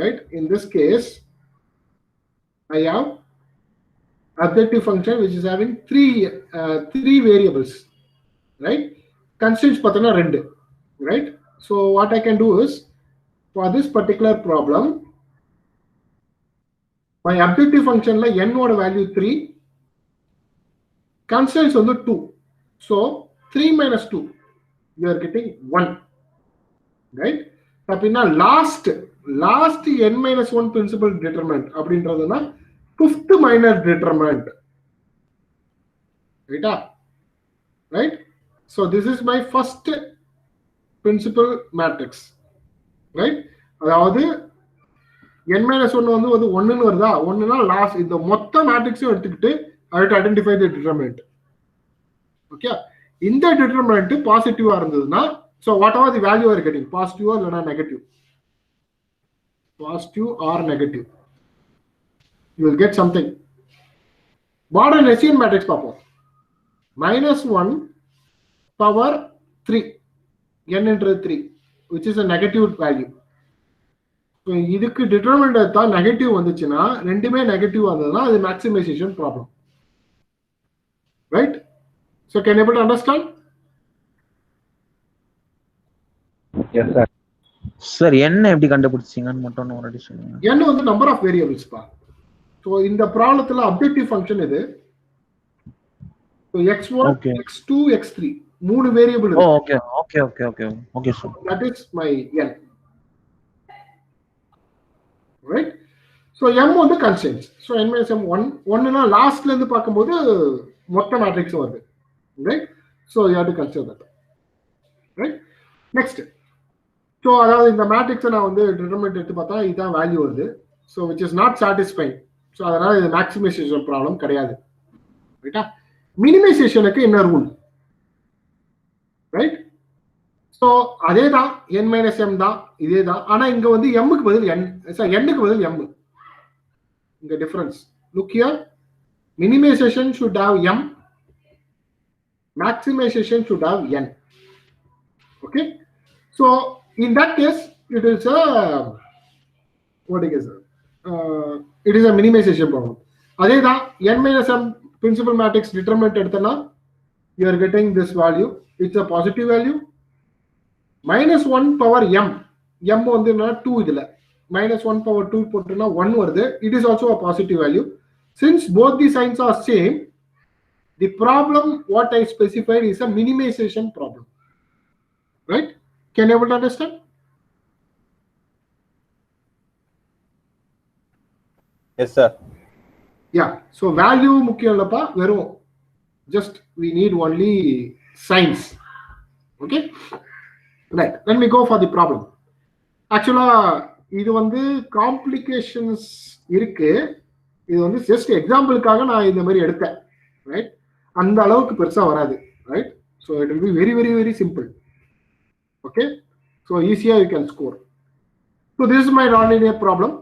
right? In this case I have objective function which is having three variables, right? Constraints பார்த்தனா 2, right? So what I can do is, for this particular problem, my objective function la n oda value 3, constraints வந்து 2, so 3 minus 2 you are getting 1, right? அப்படின்னா last n minus 1 principal determinant அப்படின்றதுனா fifth minor determinant, right? So this is my first principal matrix, right? அதாவது n minus 1 வந்து 1 ன்னு வருதா, 1 னா last இந்த மொத்த மேட்ரிக்ஸையும் எடுத்துக்கிட்டு I have to identify the determinant. Okay, இந்த determinant பாசிட்டிவா இருந்ததுன்னா, so whatever the value you are getting, positive or negative, positive or negative, you will get something. Border Hessian matrix பார்ப்போம். -1 power 3, n into 3, which is a negative value. So இதுக்கு determinant எடுத்தா negative வந்துச்சுன்னா, ரெண்டுமே negative வந்ததுன்னா அது maximisation problem, right? So can you able to understand? Yes, sir. Sir என்ன எப்படி கண்டுபிடிச்சீங்கன்னு மட்டும் ஒரு அடி சொல்லுங்க. n வந்து நம்பர் ஆஃப் வேரியபிள்ஸ் பா. சோ இந்த ப்ராப்ளத்துல அப்ஜெக்டிவ் ஃபங்க்ஷன் இது. So x1, Okay. x2, x3 மூணு வேரியபிள் ஓ இருக்கு. Okay sir. That is my n, right? So m வந்து constraints. So n minus m 1 னா லாஸ்ட்ல இருந்து பாக்கும்போது மொத்த மேட்ரிக்ஸ் வருது, right? So you have to consider that, right? Next, so அதாவது இந்த மேட்ரிக்ஸை நான் வந்து டிட்டர்மினன்ட் எடுத்து பார்த்தா இதுதான் வேல்யூ வருது. So which is not satisfying. So அதனால இது மேக்ஸிமைசேஷன் ப்ராப்ளம் கிடையாது, ரைட்டா? மினிமைசேஷனுக்கு என்ன ரூல், ரைட்? ஸோ அதே தான் n மைனஸ் எம் தான், இதே தான். ஆனால் இங்கே வந்து எம்முக்கு பதில் n, சார் என்னுக்கு பதில் m. இங்கே difference look here, minimization should have m, maximization should have n. Okay, so in that case it is a it is a minimization problem. Adeda n minus m principal matrix determinant edutana, you are getting this value, it's a positive value. minus 1 power m வந்து 2, idla minus 1 power 2 போட்டுனா 1 வருது, it is also a positive value. Since both the signs are same, the problem what I specified is a minimization problem, right? Can you able to understand? Yes sir. Yeah, so value முக்கியம் இல்லப்பா, வெறும் just we need only signs. Okay, right? Let me go for the problem. Actually இது வந்து complications இருக்கு, இது வந்து just எக்ஸாம்பிளுக்காக நான் இந்த மாதிரி எடுத்தேன், ரைட்? அந்த அளவுக்கு பெருசா வராது, right? So it will be very very very simple. Okay, so ஈஸியா you can score. So this is my nonlinear problem.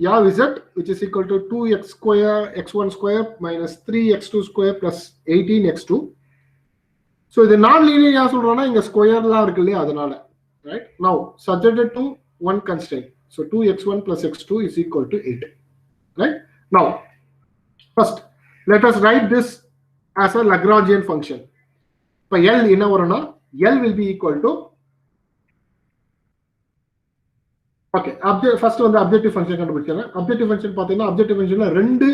Yeah z which is equal to 2x square x1 square minus 3x2 square plus 18x2. So இது நான் linear யா சொல்றோம்னா இங்க ஸ்கொயர்லாம் இருக்கு இல்லையா, அதனால, right? Now subjected to one constraint, so 2x1 plus x2 is equal to 8, right? Now first let us write this as a Lagrangian function. இப்போ L என்ன வரும்னா, L will be equal to, okay, first வந்து objective function கண்டுபிடிச்சேன். objective function பார்த்தீங்கன்னா objective functionல ரெண்டு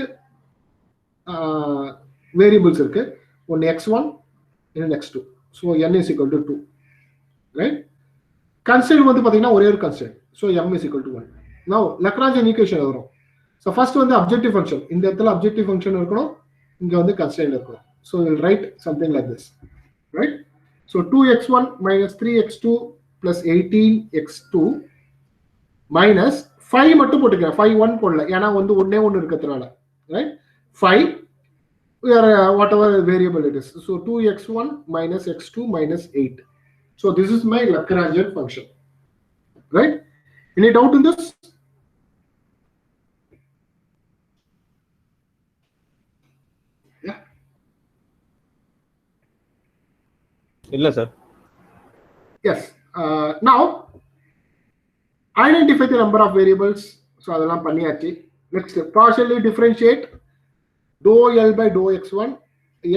variables இருக்கு, ஒன்னு x1 இன்னொன்னு x2. so n is equal to 2, right? constraint வந்து பார்த்தீங்கன்னா ஒரே ஒரு constraint, so m is equal to 1. now Lagrangian equation வரும். so first வந்து objective function, இந்த இடத்துல objective function இருக்கணும், இங்க வந்து constraint இருக்கணும். so we'll write something like this, right? so 2x1 minus 3x2 plus 18x2 minus 5 மட்டும் போட்டுக்கிறேன், 5 1 போடல, ஏன்னா வந்து ஒண்ணே ஒன்று இருக்கிறதுனால, right? 5 whatever variable it is, so 2x1 minus x2 minus 8. so this is my Lagrangian function, right? Any doubt in this? இல்ல sir. Yes. Now identify the number of variables. So அதெல்லாம் பண்ணியாச்சு. Next, partially differentiate dou L by dou x1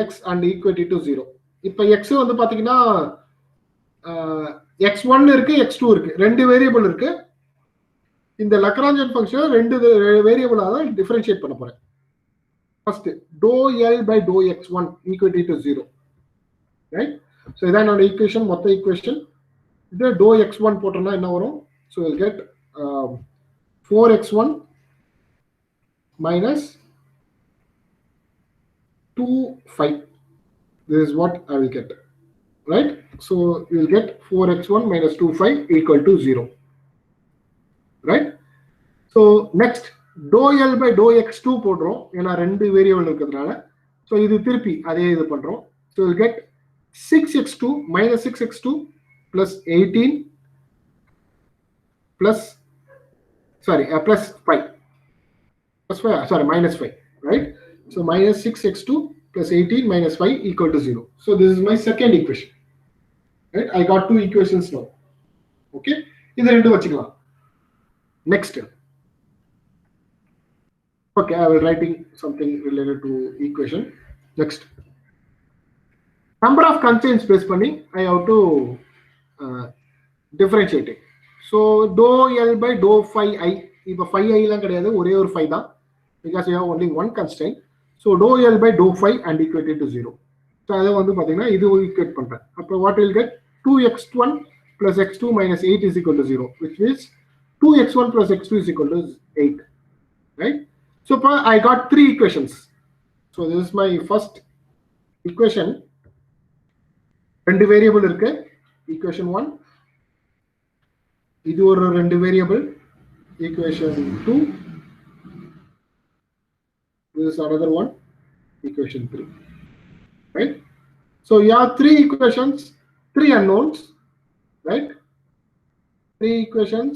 x and equality to 0. இப்போ x வந்து பாத்தீங்கன்னா x1 இருக்கு x2 இருக்கு, ரெண்டு variable இருக்கு. இந்த லக்ராஞ்சியன் ஃபங்க்ஷன் ரெண்டு வேரியபிளா தான் டிஃபரன்ஷியேட் பண்ண போறேன். First dou L by dou x1 equality to 0, right? So இதான் என்னோட ஈக்குவேஷன், மொத்த ஈக்குவேஷன். இது dou x1 போட்டோம்னா என்ன வரும்? So will get 4x1 minus 2(5). This is what I will get, right? So you will get 4x1 minus 2(5) equal to 0, right? So next dou L by dou x2 போடுறோம், ஏன்னா ரெண்டு variable இருக்கிறதுனால. So இது திருப்பி அதே இது பண்றோம். So will get 6x2 minus 6x2 plus 18 plus plus 5 plus 5, sorry, minus 5, right? So minus 6x2 plus 18 minus 5 equal to 0. So this is my second equation, right? I got two equations now. Okay, இது ரெண்டு வச்சுக்கலாம். Next, okay, I will writing something related to equation. Next, number of constraints based பண்ணி I have to differentiate it. So dou L by dou phi I, இப்போ phi I எல்லாம் கிடையாது, ஒரே ஒரு phi தான், because you have only one constraint. So dou L by dou phi and equated to 0. So அதை வந்து பாத்தீங்கன்னா இது ஈக்குவேட் பண்றேன். அப்போ what will get 2x1 plus x2 minus 8 is equal to 0, which means 2x1 plus x2 is equal to 8, right? So I got three equations. So this is my first equation. ரெண்டு variable இருக்கு, equation 1. இது ஒரு ரெண்டு variable, equation 2. This is another one, equation 3, right? So you have three equations, three unknowns, right? Three equations,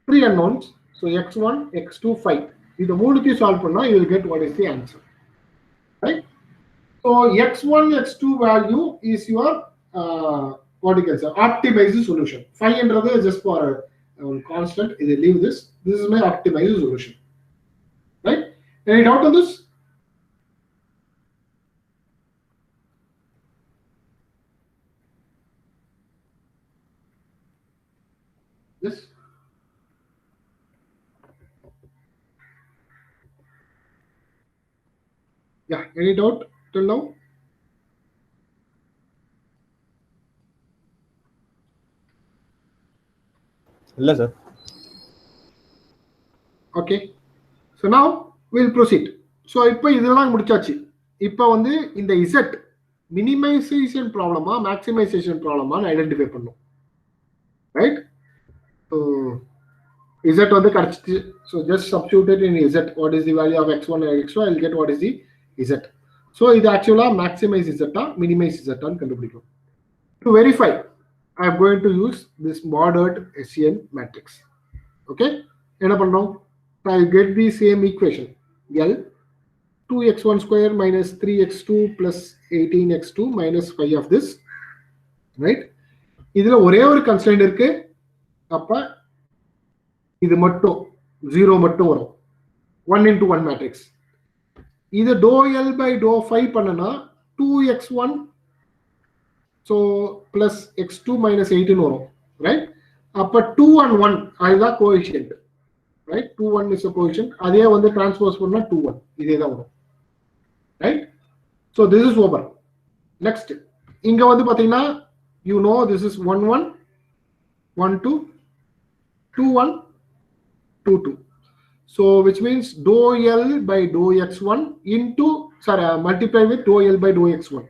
three unknowns. So x1, x2, 5. இது மூணுத்தையும் solve பண்ணா you will get what is the answer, right? So x1, x2 value is your what you can say optimized solution. 5 என்றது just for constant. Either leave this. This is my optimized solution, right? Any doubt on this? Yes. Yeah. Any doubt till now? இல்ல sir. Okay. So now we'll proceed. So இப்போ இதெல்லாம் முடிச்சாச்சு. இப்போ வந்து இந்த z minimization ப்ராப்ளமா maximization ப்ராப்ளமான்னு identify பண்ணணும், right? So z வந்து கிடைச்சிச்சு. So just substitute in z what is the value of x1 and x2, I'll get what is the z. So இது ஆக்சுவலா maximize z-ஆ minimize z-ஆன்னு கண்டுபிடிக்கும். To verify, I am going to use this modern SCN matrix. Okay, என்ன பண்றோம்? I get the same equation. L 2x1 square minus 3x2 plus 18x2 minus 5 of this, right? இதுல ஒரே ஒரு constraint இருக்கு, அப்ப இது மட்டும் 0 மட்டும் வரும். 1 into 1 matrix. இது dou L by dou phi பண்ணனா 2x1 so plus x2 minus 18 வரும், right? அப்ப 2 and 1 அதுதான் coefficient, right? 2 1 is a coefficient. அதே வந்து டிரான்ஸ்போஸ் பண்ணா 2 1 இதே தான் வரும், right? So this is over. Next, இங்க வந்து பாத்தீங்கன்னா you know this is 1 1 1 2 2 1 2 2. So which means dou L by dou x1 into multiply with dou L by dou x1.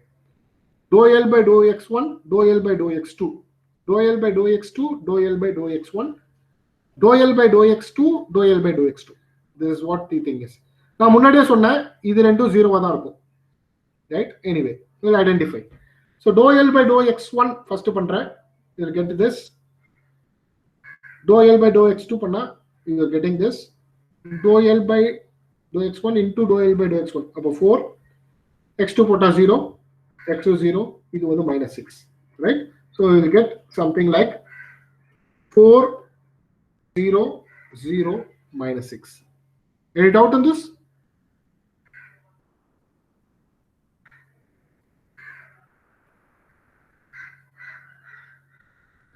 Dou L by dou x1, dou L by dou x2, dou L by dou x2, dou L by dou x1, dou L by dou x2, dou L by dou x2. This is what the thing is. நான் முன்னாடியே சொன்னேன் இது ரெண்டும் 0 தான் இருக்கும், right? Anyway, we'll identify. So dou L by dou x1 first பண்றேன், you will get this. Dou L by dou x2 பண்ணா you are getting this. Dou L by dou x1 into dou L by dou x1. அப்போ 4, x2 போட்டா 0, x2 0, இது வந்து minus 6, right? So you will get something like 4, 0, 0, minus 6. Any doubt on this?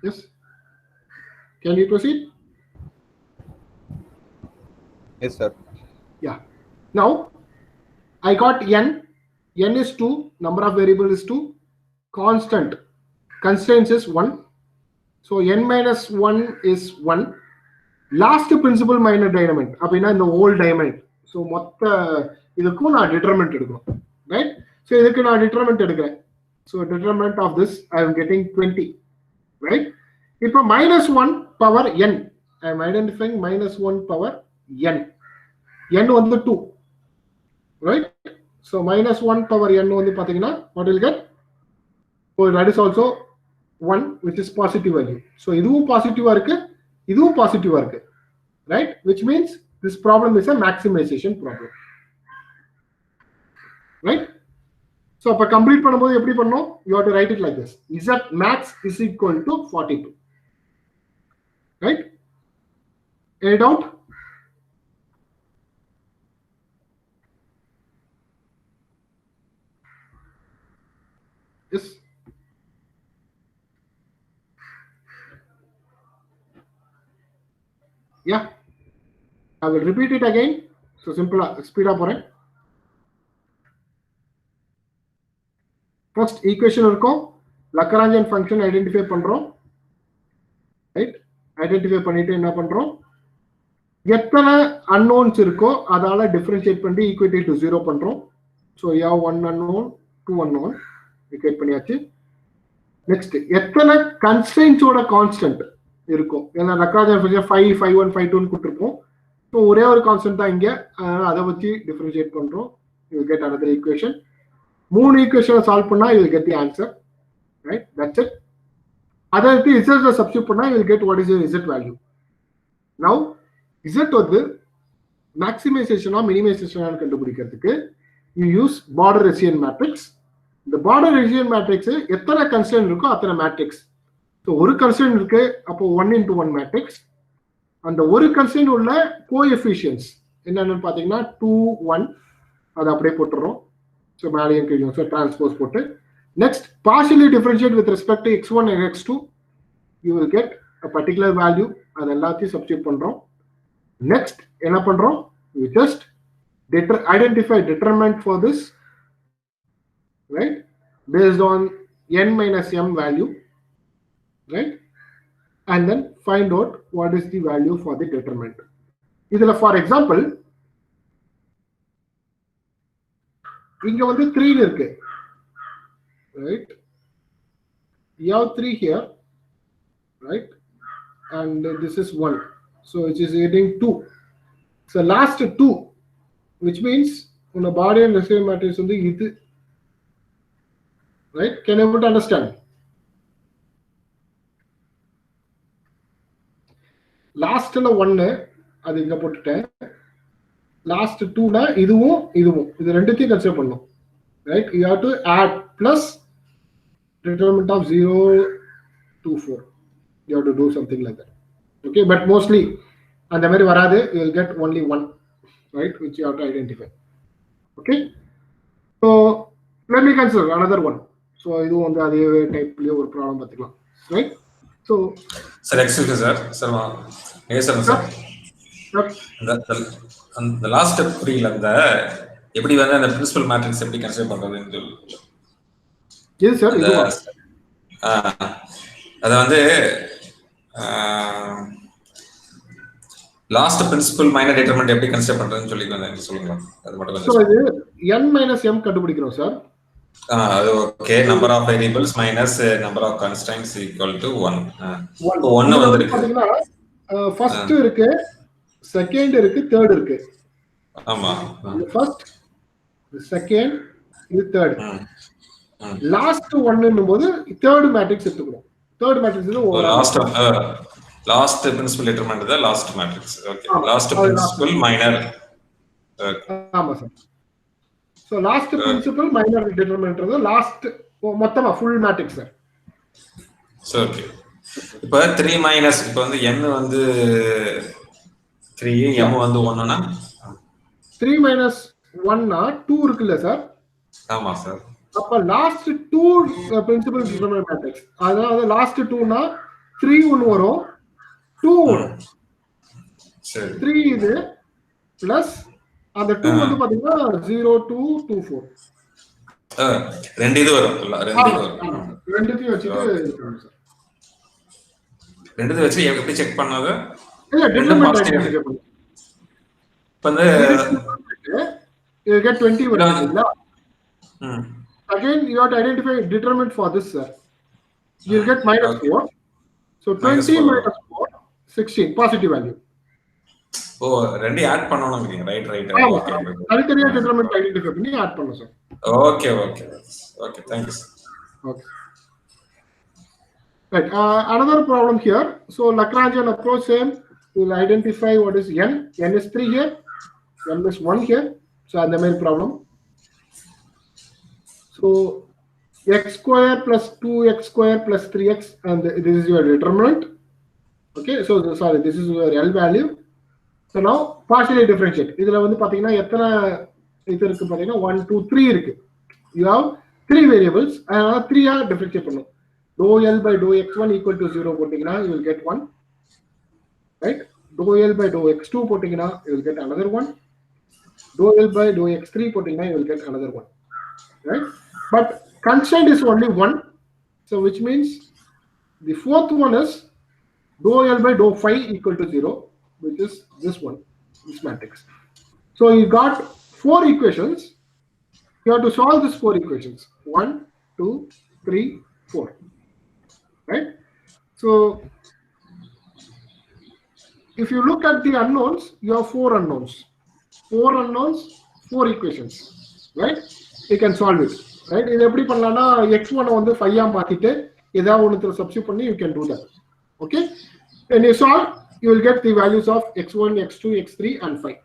Yes. Can we proceed? Yes, sir. Yeah. Now I got n. N is 2. Number of variable is 2. Constant. Constraints is 1. So n minus 1 is 1. Last principal minor diamond. அப்படினா இந்த whole diamond. So மொத்த இதுக்கும் நான் determinant எடுக்கணும். Right? So இதுக்கு நான் determinant எடுக்கிறேன். So determinant of this I am getting 20. Right? இப்போ minus 1 power n. I am identifying minus 1 power n. n வந்து 2. Right? So minus 1 power n வந்து பாத்தீங்கன்னா what will get? So that is also 1 which is positive value. So இதுவும் பாசிட்டிவா இருக்கு, இதுவும் பாசிட்டிவா இருக்கு. Right? Which means this problem is a maximization problem. Right? So அப்ப complete பண்ணும்போது எப்படி பண்ணனும்? You have to write it like this. Z max is equal to 42. Right? Any doubt? Yes. Yeah. I will repeat it again. So simple, speed up. First equation இருக்கும். Lagrangian function identify பண்றோம். Right? Identify பண்ணிட்டு என்ன பண்றோம்? எத்தனை unknowns இருக்கோ அதால differentiate பண்ணி equate to 0 பண்றோம். So you have 1 unknown, 2 unknown. Equate பண்ணியாச்சு. Next, எத்தனை constraints ஓட constant இருக்கும்? ஏன்னா Lagrangian function 5, 5, 1, 5, 2 னு கொடுத்திருப்போம். So ஒரே ஒரு கான்ஸ்டன்ட் தான் இங்க, அதை வச்சு டிஃபரன்ஷியேட் பண்றோம். You will get another equation. மூணு ஈக்குவேஷனை சால்வ் பண்ணா you will get the answer. Right? That's it. அதை எடுத்து z சப்ஸ்டிட்யூட் பண்ணா you will get what is your z value. Now z வந்து மேக்ஸிமைசேஷனா மினிமைசேஷனா கண்டுபிடிக்கிறதுக்கு you use border Hessian matrix. இந்த border Hessian matrix எத்தனை கன்ஸ்ட்ரெயின்ட் இருக்கோ அத்தனை மேட்ரிக்ஸ். ஸோ ஒரு கன்ஸ்ட்ரெயின்ட் இருக்கு, அப்போ 1 into 1 மேட்ரிக்ஸ். அந்த ஒரு கன்ஸ்ட்ரெயின்ட் உள்ள கோஎஃபிஷியன்ட்ஸ் என்னன்னு பாத்தீங்கன்னா 2, 1 அதை அப்படியே போட்டுறோம். ஸோ மேலேயும் கீழே ஸோ டிரான்ஸ்போஸ் போட்டு next partially differentiate with respect to x1 and x2 you will get a particular value. அது எல்லாத்தையும் சப்ஸ்டிட்யூட் பண்றோம். நெக்ஸ்ட் என்ன பண்றோம்? you just identify determinant for this, right, based on n minus m value, right, and then find out what is the value for the determinant. இதுல for example இங்க வந்து 3 இருக்கு, right, you have 3 here, right, and this is 1, so it is getting 2. So last 2, which means on a body and Hessian matrix on the இது, right, can you understand? லாஸ்ட்ல 1 அது இங்க போட்டுட்டேன். Last 2னா இதுவும் இதுவும் இது ரெண்டுத்தையும் கன்சிடர் பண்ணனும். Right, you have to add plus determinant of 0 to 4. You have to do something like that. Okay, but mostly அந்த மாதிரி வராது. You will get only 1, right, which you have to identify. Okay, so let me consider another one. So இது வந்து அதே டைப்லயே ஒரு problem பார்த்துக்கலாம். Right? So sir, excuse me sir. Sir, yes sir. The last step 3ல அந்த எப்படி வந்து அந்த principal matrix எப்படி கன்சிடர் பண்றதுன்னு சொல்லு. எஸ் சார், இதுவா? அத வந்து லாஸ்ட் பிரின்சிபல் மைனர் டிட்டர்மினன்ட் எப்படி கன்சிடர் பண்றதுன்னு சொல்லி கொஞ்சம் சொல்லுங்க. அது மட்டும் கொஞ்சம். சோ இது n - m கண்டுபிடிக்கிறோம் சார். அது okay. Number of variables minus number of constraints equal to 1. 1 வந்திருக்கு. பாத்தீங்கன்னா ஃபர்ஸ்ட் இருக்கு, செகண்ட் இருக்கு, தேர்ட் இருக்கு. ஆமா, ஃபர்ஸ்ட், செகண்ட், இது தேர்ட். லாஸ்ட் 1 ன்னும்போது தேர்ட் மேட்ரிக்ஸ் எடுத்துக்கணும். தேர்ட் மேட்ரிக்ஸ் இது last principal determinant the last matrix. Okay, last principal minor. ஆமா sir. So last principal minor determinant last மொத்தமா full matrix sir. So okay. இப்போ 3 minus இப்போ வந்து n வந்து 3 m வந்து 1 னா 3 minus 1 னா 2 இருக்குல்ல சார்? ஆமா சார். அப்ப லாஸ்ட் 2 பிரின்சிபல் டிட்டர்மினன்ட் மேட்ரிக்ஸ். அதாவது லாஸ்ட் 2 னா 3 ஒன்னு வரும் 2 வரும். சரி. 3 இது பிளஸ் அந்த 2 வந்து பாத்தீங்கன்னா 0 2 2 4. ரெண்டு இது வரும் இல்ல ரெண்டு இது வரும். ரெண்டுத்தையும் வச்சிட்டு இருக்கணும் சார். ரெண்டுத்தையும் வச்சு எப்படி செக் பண்ணது? இல்ல டிட்டர்மினன்ட் ஐடென்டிஃபை பண்ணு. இப்போ வந்து you get 20 வருதுங்களா? ம். Again you have to identify determinant for this sir. You'll get minus 4. So 20 minus 4 16 positive value. ஓ ரெண்டு ஆட் பண்ணனும்ங்கறீங்க. ரைட். ஓகே. தனித்தனியா determinant ஐடென்டிஃபை பண்ணி ஆட் பண்ணனும் sir. Okay. Thank you sir. Okay. Right. Another problem here. So Lagrangian approach same. We'll identify what is n. N is 3 here. N is 1 here. So the main problem. So x square plus 2x square plus 3x and this is your determinant. Okay. So sorry, this is your L value. So now partially differentiate. இதுல வந்து பாத்தீங்கன்னா எத்தனை இது இருக்கு பாத்தீங்கன்னா 1 2 3 இருக்கு. You have 3 variables. அதனால 3 ஆ differentiate பண்ணனும். Dou L by dou x1 equal to 0 போட்டீங்கன்னா you will get 1. Right? Dou L by dou x2 போட்டீங்கன்னா you will get another one. Dou L by dou x3 போட்டீங்கன்னா you will get another one. Right? But constant is only 1. So which means the fourth one is dou L by dou phi equal to 0, which is this one, this matrix. So you got 4 equations. You have to solve these 4 equations. 1, 2, 3, 4. Right? So if you look at the unknowns, you have 4 unknowns. 4 unknowns, 4 equations. Right? You can solve it. Right? இது எப்படி பண்ணலாம்னா x1 வந்து 5 ஆ மாத்திட்டு ஏதாவது ஒண்ணுத்துல substitute பண்ணி you can do that. Okay? When you solve, you will get the values of x1, x2, x3 and 5.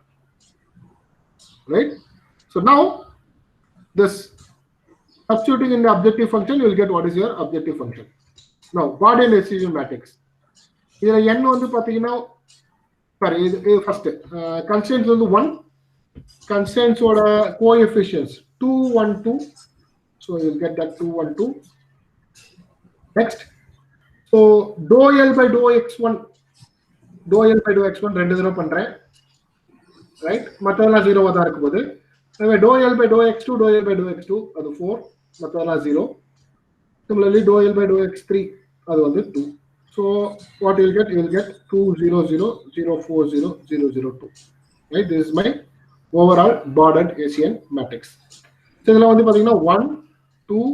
Right? So now this substituting in the objective function, you will get what is your objective function. Now Gaussian distribution matrix. இதுல n வந்து பாத்தீங்கன்னா sorry இது first constraints வந்து 1, constraints ஓட coefficients 2 1 2, so you will get that 2 1 2. Next, so dou L by dou x1 ரெண்டு தடவை பண்றேன். Right? மத்ததெல்லாம் 0 ஆ தான் இருக்கும் போது. எனவே dou L by dou x2 அது 4, மத்ததெல்லாம் 0. Similarly dou L by dou x3 அது வந்து 2. So what you will get? You will get 2 0 0 0 4 0 0 0 2. Right? This is my overall bordered Gaussian matrix. So இதுல வந்து பாத்தீங்கன்னா 1 2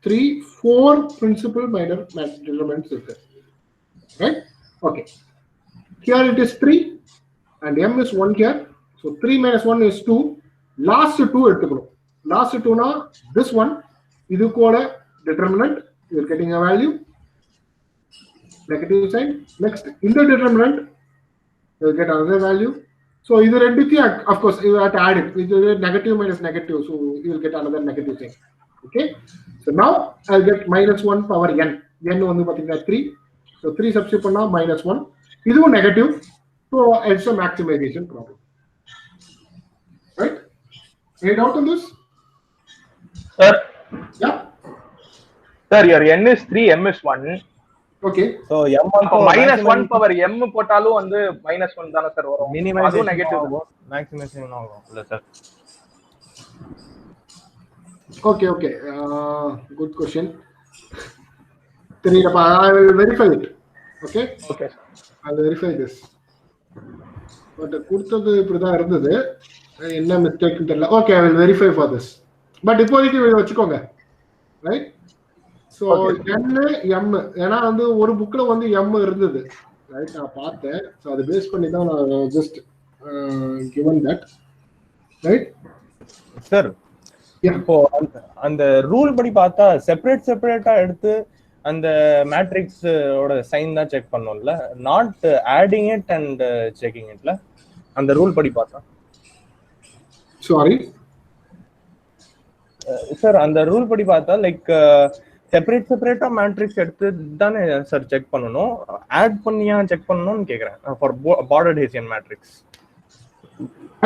3 4 principal minor determinants இருக்கு. Right? Okay. Here it is 3 and m is 1 here. So 3 minus 1 is 2. Last 2 எடுத்துக்கணும். Last 2 na this one இது கூட determinant, you are getting a value, negative sign. Next, in the determinant you will get another value. So இது ரெண்டுத்தையும் of course you have to add it. It is negative minus negative, so you will get another negative sign. Okay? So now I'll get minus 1 power n. n வந்து பாத்தீங்கன்னா 3. So 3 substitute பண்ணா minus 1. இதுவும் negative. So it's a maximization problem. Right? Any doubt on this? Sir? Yeah. Sir, your n is 3, m is 1. Okay. So m1 minus 1 power m போட்டாலும் வந்து minus 1 தான sir வரும். minimization negative ஆகும், maximization ஆகும் இல்ல sir? Okay. Good question. I will verify it. Okay. Okay. I will verify this. But கொடுத்தது இப்படிதான் இருந்தது. என்ன மிஸ்டேக் தெரியல. Okay, I will verify for this. But இப்போதைக்கு வச்சுக்கோங்க. Right? So n m ஏனா வந்து ஒரு புக்ல வந்து m இருந்தது. ரைட்? நான் பார்த்தேன். சோ அது பேஸ் பண்ணி தான் நான் just given that. Right? Sir இப்போ அந்த ரூல் படி பார்த்தா செப்பரேட்டா எடுத்து அந்த மேட்ரிக்ஸ் ஓட சைன் தான் செக் பண்ணோம்ல, not adding it and checking இட்ல அந்த ரூல் படி பார்த்தா. சாரி சார், அந்த ரூல் படி பார்த்தா லைக் செப்பரேட்டா மேட்ரிக்ஸ் எடுத்து தானே சார் செக் பண்ணணும், ஆட் பண்ணியா செக் பண்ணணும்னு கேக்குறேன் for bordered Hessian matrix.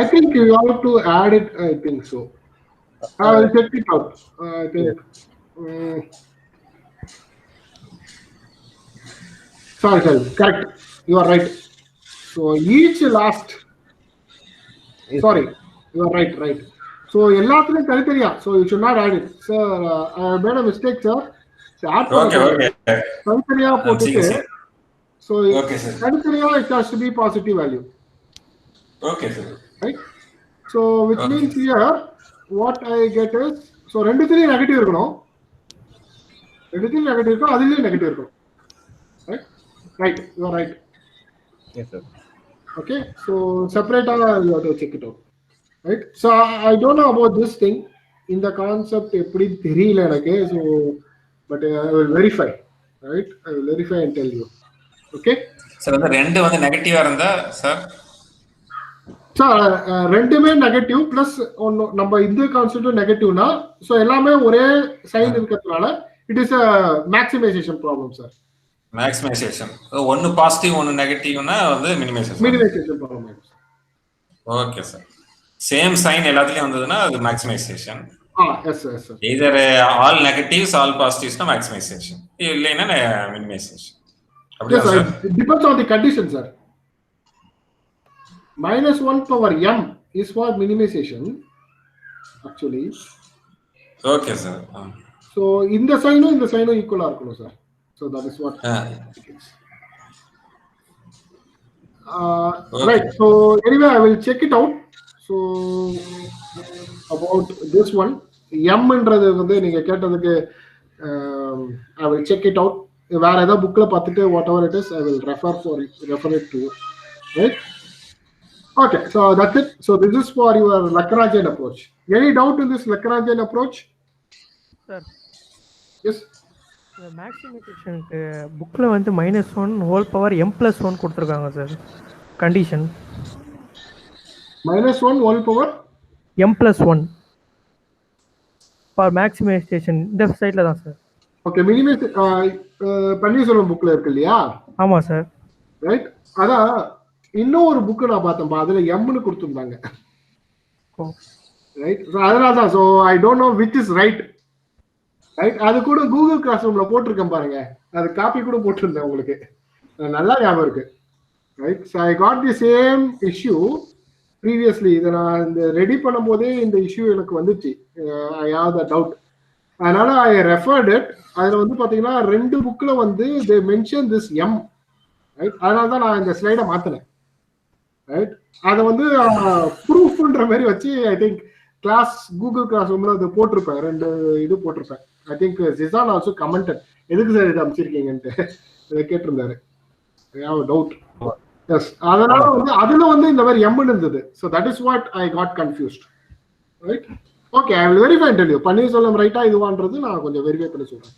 I think you have to add it. I think so. I will check it out. I think. Sorry. Correct. You are right. So each last. Sorry. You are right. So எல்லாத்துலயும் தனித்தனியா. So you should not add it. Sir, I made a mistake, sir. Okay. தனித்தனியா போட்டுட்டு. So okay, sir. தனித்தனியா it has to be positive value. Okay, sir. Right? So which means here what I get is, so ரெண்டுத்துலயும் negative இருக்கணும், ரெண்டுத்துலயும் negative இருக்கும், அதுலயும் negative இருக்கும். Right, you are right. Yes, sir. Okay, so separate you have to check it out. Right, so I don't know about this thing in the concept எப்படி தெரியல எனக்கு. So but I will verify. Right, I will verify and tell you. Okay, sir அந்த ரெண்டு வந்து நெகட்டிவா இருந்தா sir sir ரெண்டுமே negative plus ஒன்னு நம்ம இந்த கான்செப்ட் நெகட்டிவ்னா, ஸோ எல்லாமே ஒரே சைன் இருக்கிறதுனால it is a maximization problem sir. Maximization ஒன்னு பாசிட்டிவ் ஒன்னு நெகட்டிவ்னா வந்து minimization problem. Okay sir. Same sign எல்லாத்துலயும் வந்ததுன்னா அது maximization. Yes sir. either all negatives all positives na maximization இல்லைனா minimization. அப்படியே sir it depends on the condition sir. -1 power m is for minimization actually. okay sir. So இந்த சைனும் இந்த சைனும் ஈக்குவலா இருக்கணும் sir. So that is what right. So anyway I will check it out. So about this one m ன்றது வந்து நீங்க கேட்டதுக்கு I will check it out. வேற ஏதாவது புக்ல பார்த்துட்டு whatever it is I will refer it to you. Right? Okay, so that's it. So this is for your Lagrangian approach. Any doubt in this Lagrangian approach? Sir. Yes. The maximization bookல வந்து -1 whole power m+1 கொடுத்திருக்காங்க sir. Condition. -1 whole power m+1 for maximization இந்த சைடுல தான் sir. Okay, minimize Panneerselvam புக்ல இருக்கு இல்லையா? ஆமா sir. Right. அதான் இன்னொரு புக் நான் பார்த்தேன், அதுல m னு கொடுத்திருந்தாங்க. ரைட். சோ அதனால தான் so I don't know which is right. Right. அது கூட கூகுள் கிளாஸ்ரூம்ல போட்டுருக்கேன் பாருங்க. அது காப்பி கூட போட்டுருந்தேன் உங்களுக்கு. நல்லா ஞாபகம் இருக்கு. Right. So I got the same issue previously. இத நான் இந்த ரெடி பண்ணும்போதே இந்த இஷ்யூ எனக்கு வந்துச்சு. I have the doubt. அதனால I referred it. அதுல வந்து பாத்தீங்கன்னா ரெண்டு புக்ல வந்து they mention this m. Right. அதனால தான் நான் இந்த ஸ்லைட மாத்தினேன். ரைட். அத வந்து ப்ரூஃப்ன்ற மாதிரி வச்சு I think class Google class ரூம்ல அது போட்டிருப்பேன், ரெண்டு இது போட்டிருப்பேன். I think Jishan also commented எதுக்கு சார் இது அமைச்சிருக்கீங்கன்ட்டு கேட்டிருந்தாரு. டவுட். எஸ். அதனால வந்து அதுல வந்து இந்த மாதிரி எம் இருந்தது. So that is what I got confused. Right. Okay, I will verify tell you. Panneerselvam ரைட்டா இதுவான்றது நான் கொஞ்சம் வெரிஃபை பண்ணி சொல்றேன்.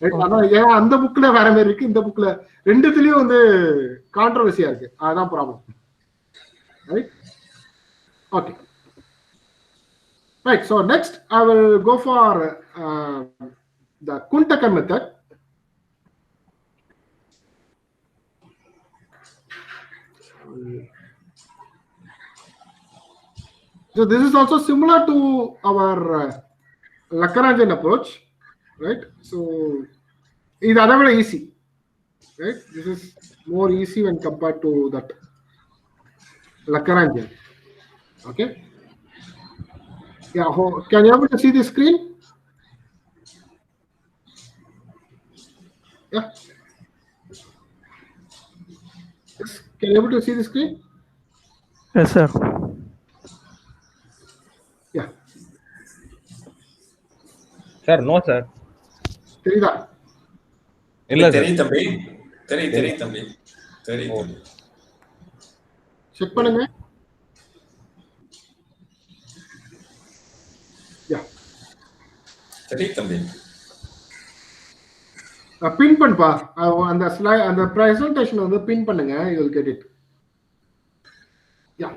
ரைட். அதான் ஏன்னா அந்த புக்ல வேற மாதிரி இருக்கு, இந்த புக்ல ரெண்டுத்துலயும் வந்து கான்ட்ரவர்சியா இருக்கு. அதுதான் problem. Right. Okay. Right. So next, I will go for the Kuntaka method. So this is also similar to our Lagrangian approach, right? So it is other easy, right? This is more easy when compared to that Lagrangian. Okay. Yeah. Can you able to see the screen? Yeah. Yes. Can you able to see the screen? Yes sir. Yeah. Sir, no sir. தெரியுதா? இல்ல தெரியும் தம்பி. தெரியும் தம்பி. தெரியும். Check பண்ணுங்க. யா. சரி தம்பி. பின் பண்ணுப்பா. அந்த ஸ்லைட் அந்த பிரசன்டேஷன் வந்து பின் பண்ணுங்க. you will get it. Yeah.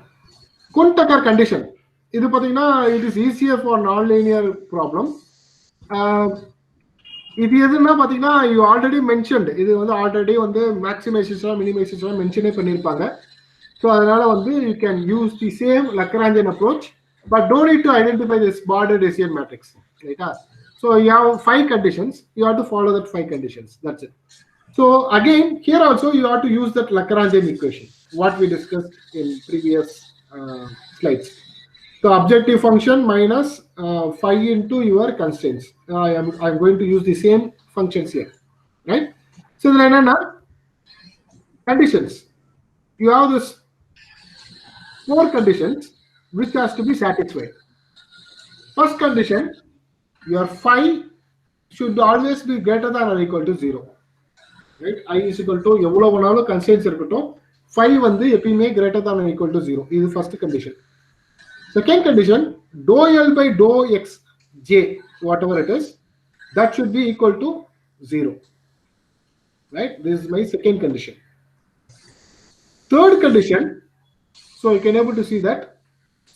Kuhn Tucker condition. இது பாத்தீங்கன்னா it is easier for non-linear problem. இது எதுன்னா பாத்தீங்கன்னா யூ ஆல்ரெடி மென்ஷன்ட் இது வந்து ஆல்ரெடி வந்து மேக்ஸிமைசேஷன் மினிமைசேஷன் மென்ஷனே பண்ணியிருப்பாங்க. ஸோ அதனால வந்து you can use the same Lagrangian approach, but don't need to identify this bordered Hessian matrix. Right? So you have 5 conditions. You have to follow that 5 conditions. That's it. So again, here also you have to use that Lagrangian equation, what we discussed in previous slides. So objective function minus 5 into your constraints. I'm going to use the same functions here, right? So then conditions. You have this 4 conditions which has to be satisfied. First condition, your phi should always be greater than or equal to 0. Right? I is equal to எவ்வளவு வேணாலும் constraints இருக்கட்டும், phi வந்து எப்பயுமே greater than or equal to 0. இது first condition. Second condition, dou L by dou xj, whatever it is, that should be equal to 0. Right? This is my second condition. Third condition, so you can able to see that.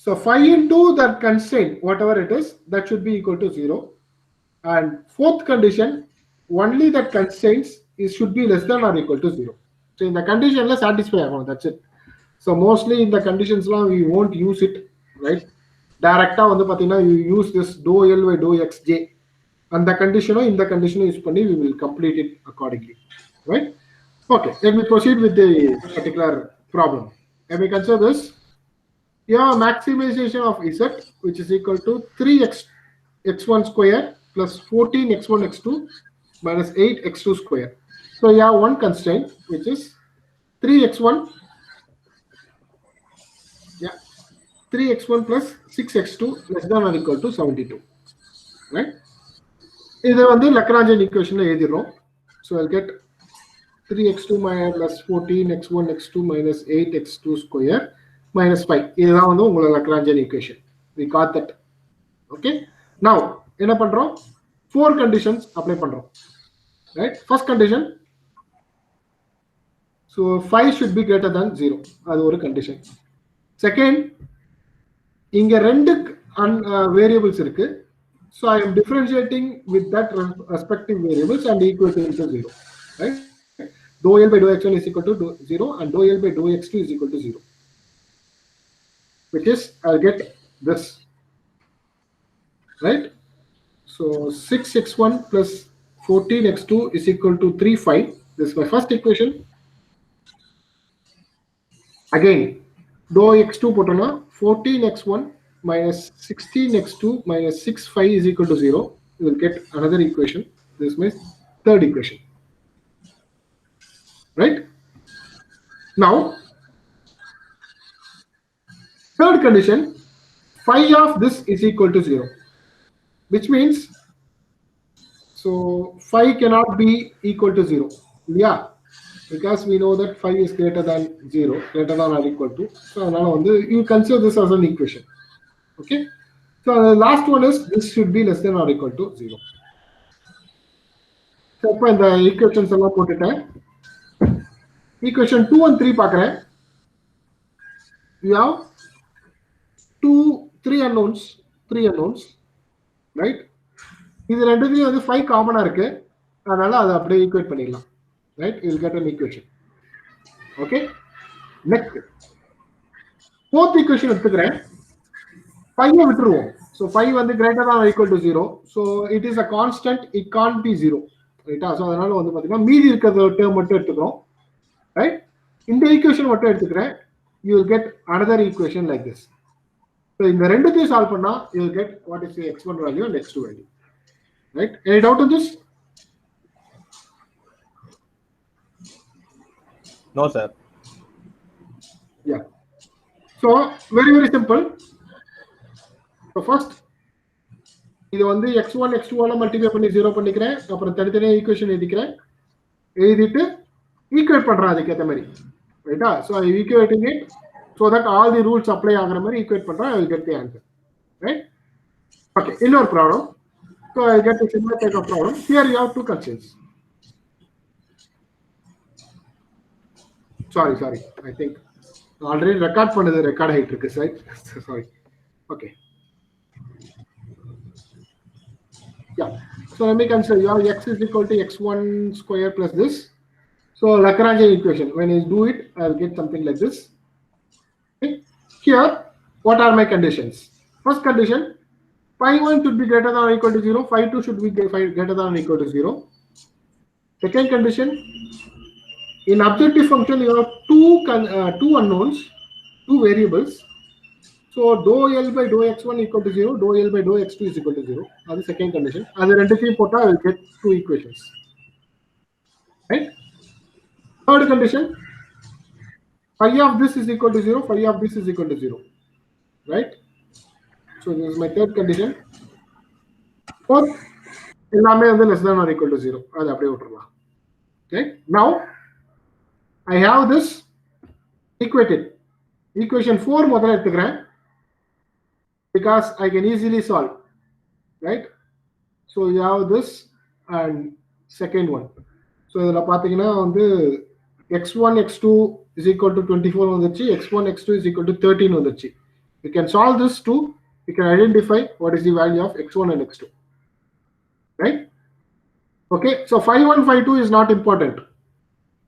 So phi into that constraint, whatever it is, that should be equal to 0. And fourth condition, only that constraints should be less than or equal to 0. So in the condition, let's satisfy. That's it. So mostly in the conditions we won't use it, right? Directa வந்து பாத்தீங்கன்னா you use this dou L by dou xj. And the condition in the condition use பண்ணி we will complete it accordingly, right? Okay, let me proceed with the particular problem. Let me consider this. You have maximization of z, which is equal to 3x1 square plus 14x1 x2 minus 8x2 square. So you have one constraint, which is 3x1 plus 6x2 less than or equal to 72. Right? This is the Lagrangian equation. So I'll get 3x2 plus 14x1 x2 minus 8x2 square minus 5. This is the Lagrangian equation. We got that. Okay. Now, 4 conditions apply. Right? First condition. So phi should be greater than 0. That's one condition. Second, inga rendu variables irukku. So I am differentiating with that respective variables and equating to 0. Right? Dou L by dou x1 is equal to 0 and dou L by dou x2 is equal to 0. Which is, I'll get this. Right? So 6x1 plus 14x2 is equal to 3 phi. This is my first equation. Again, dou x2 potona 14x1 minus 16x2 minus 6 phi is equal to 0. You will get another equation. This is my third equation. Right? Now, third condition, phi of this is equal to 0. Which means, so phi cannot be equal to 0. Yeah. Because we know that phi is greater than 0, greater than or equal to. So now you consider this as an equation. Okay. So the last one is this should be less than or equal to 0. So when the equations are put it, equation 2 and 3 pakre, you have 3 unknowns, right? This ரெண்டுலயும் வந்து 5 காமனா இருக்கு. அதனால அதை அப்படியே equate பண்ணிடலாம். Right? You will get an equation. Okay. Next, fourth equation எடுத்துக்கிறேன். Phi விட்டுருவோம். So phi வந்து greater than or equal to 0. So it is a constant. It can't be 0. Right? So அதனால வந்து பாத்தீங்கன்னா மீதி இருக்கிற term மட்டும் எடுத்துக்கிறோம். Right? இந்த equation மட்டும் எடுத்துக்கிறேன். You will get another equation like this. So இந்த ரெண்டுத்தையும் சால்வ் பண்ணா you will get what is the x1 value and x2 value. Right? Any doubt on this? No, sir. Yeah. So very simple. So first, இது வந்து x1 x2 ஆல multiply பண்ணி 0 பண்ணிக்கிறேன். அப்புறம் தனித்தனியா ஈக்குவேஷன் எழுதிக்கிறேன். எழுதிட்டு ஈக்குவேட் பண்றேன் அதுக்கு ஏத்த மாதிரி. ரைட்டா? So I equating it so that all the rules apply ஆகுற மாதிரி ஈக்குவேட் பண்றேன். I will get the answer. Right? Okay. Another problem. So I get a similar type of problem. Here you have 2 constraints. Sorry. I think already record பண்ணது record ஆயிட்டு இருக்கு sir. Sorry. Okay. Yeah. So let me consider your x is equal to x1 square plus this. So Lagrangian equation, when you do it, I'll get something like this. Okay. Here, what are my conditions? First condition, phi1 should be greater than or equal to 0, phi2 should be greater than or equal to 0. Second condition, in objective function, you have two unknowns, two variables. So dou L by dou x1 equal to 0, dou L by dou x2 is equal to 0. That's the second condition. As a renditive pota, I will get two equations. Right? Third condition, phi of this is equal to 0, phi of this is equal to 0. Right? So this is my third condition. Fourth, less than or equal to 0. Okay? Now, I have this equated. Equation 4 because I can easily solve. Right? So you have this and second one. So x1, x2 is equal to 24 on the chi, x1, x2 is equal to 13 on the chi. You can solve this too. You can identify what is the value of x1 and x2. Right? Okay, so phi1, phi2 is not important.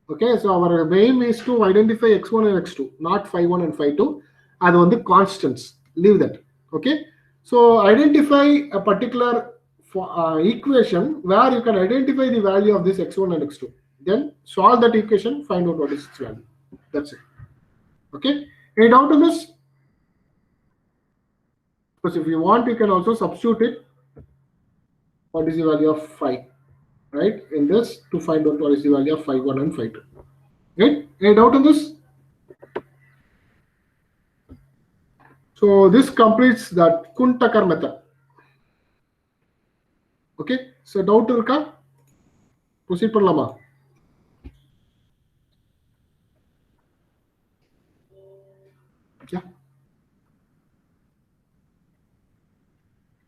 Okay, so our aim is to identify x1 and x2, not phi1 and phi2. Are the constants. Leave that. Okay, so identify a particular equation where you can identify the value of this x1 and x2. Then solve that equation, find out what is its value. That's it. Okay, any doubt on this? Because if you want, you can also substitute it. What is the value of phi, right? In this to find out what is the value of phi1 and phi2. Right? Any doubt on this? So this completes that Kuhn-Tucker method. Okay, so doubt irka? Proceed panlama. Yeah.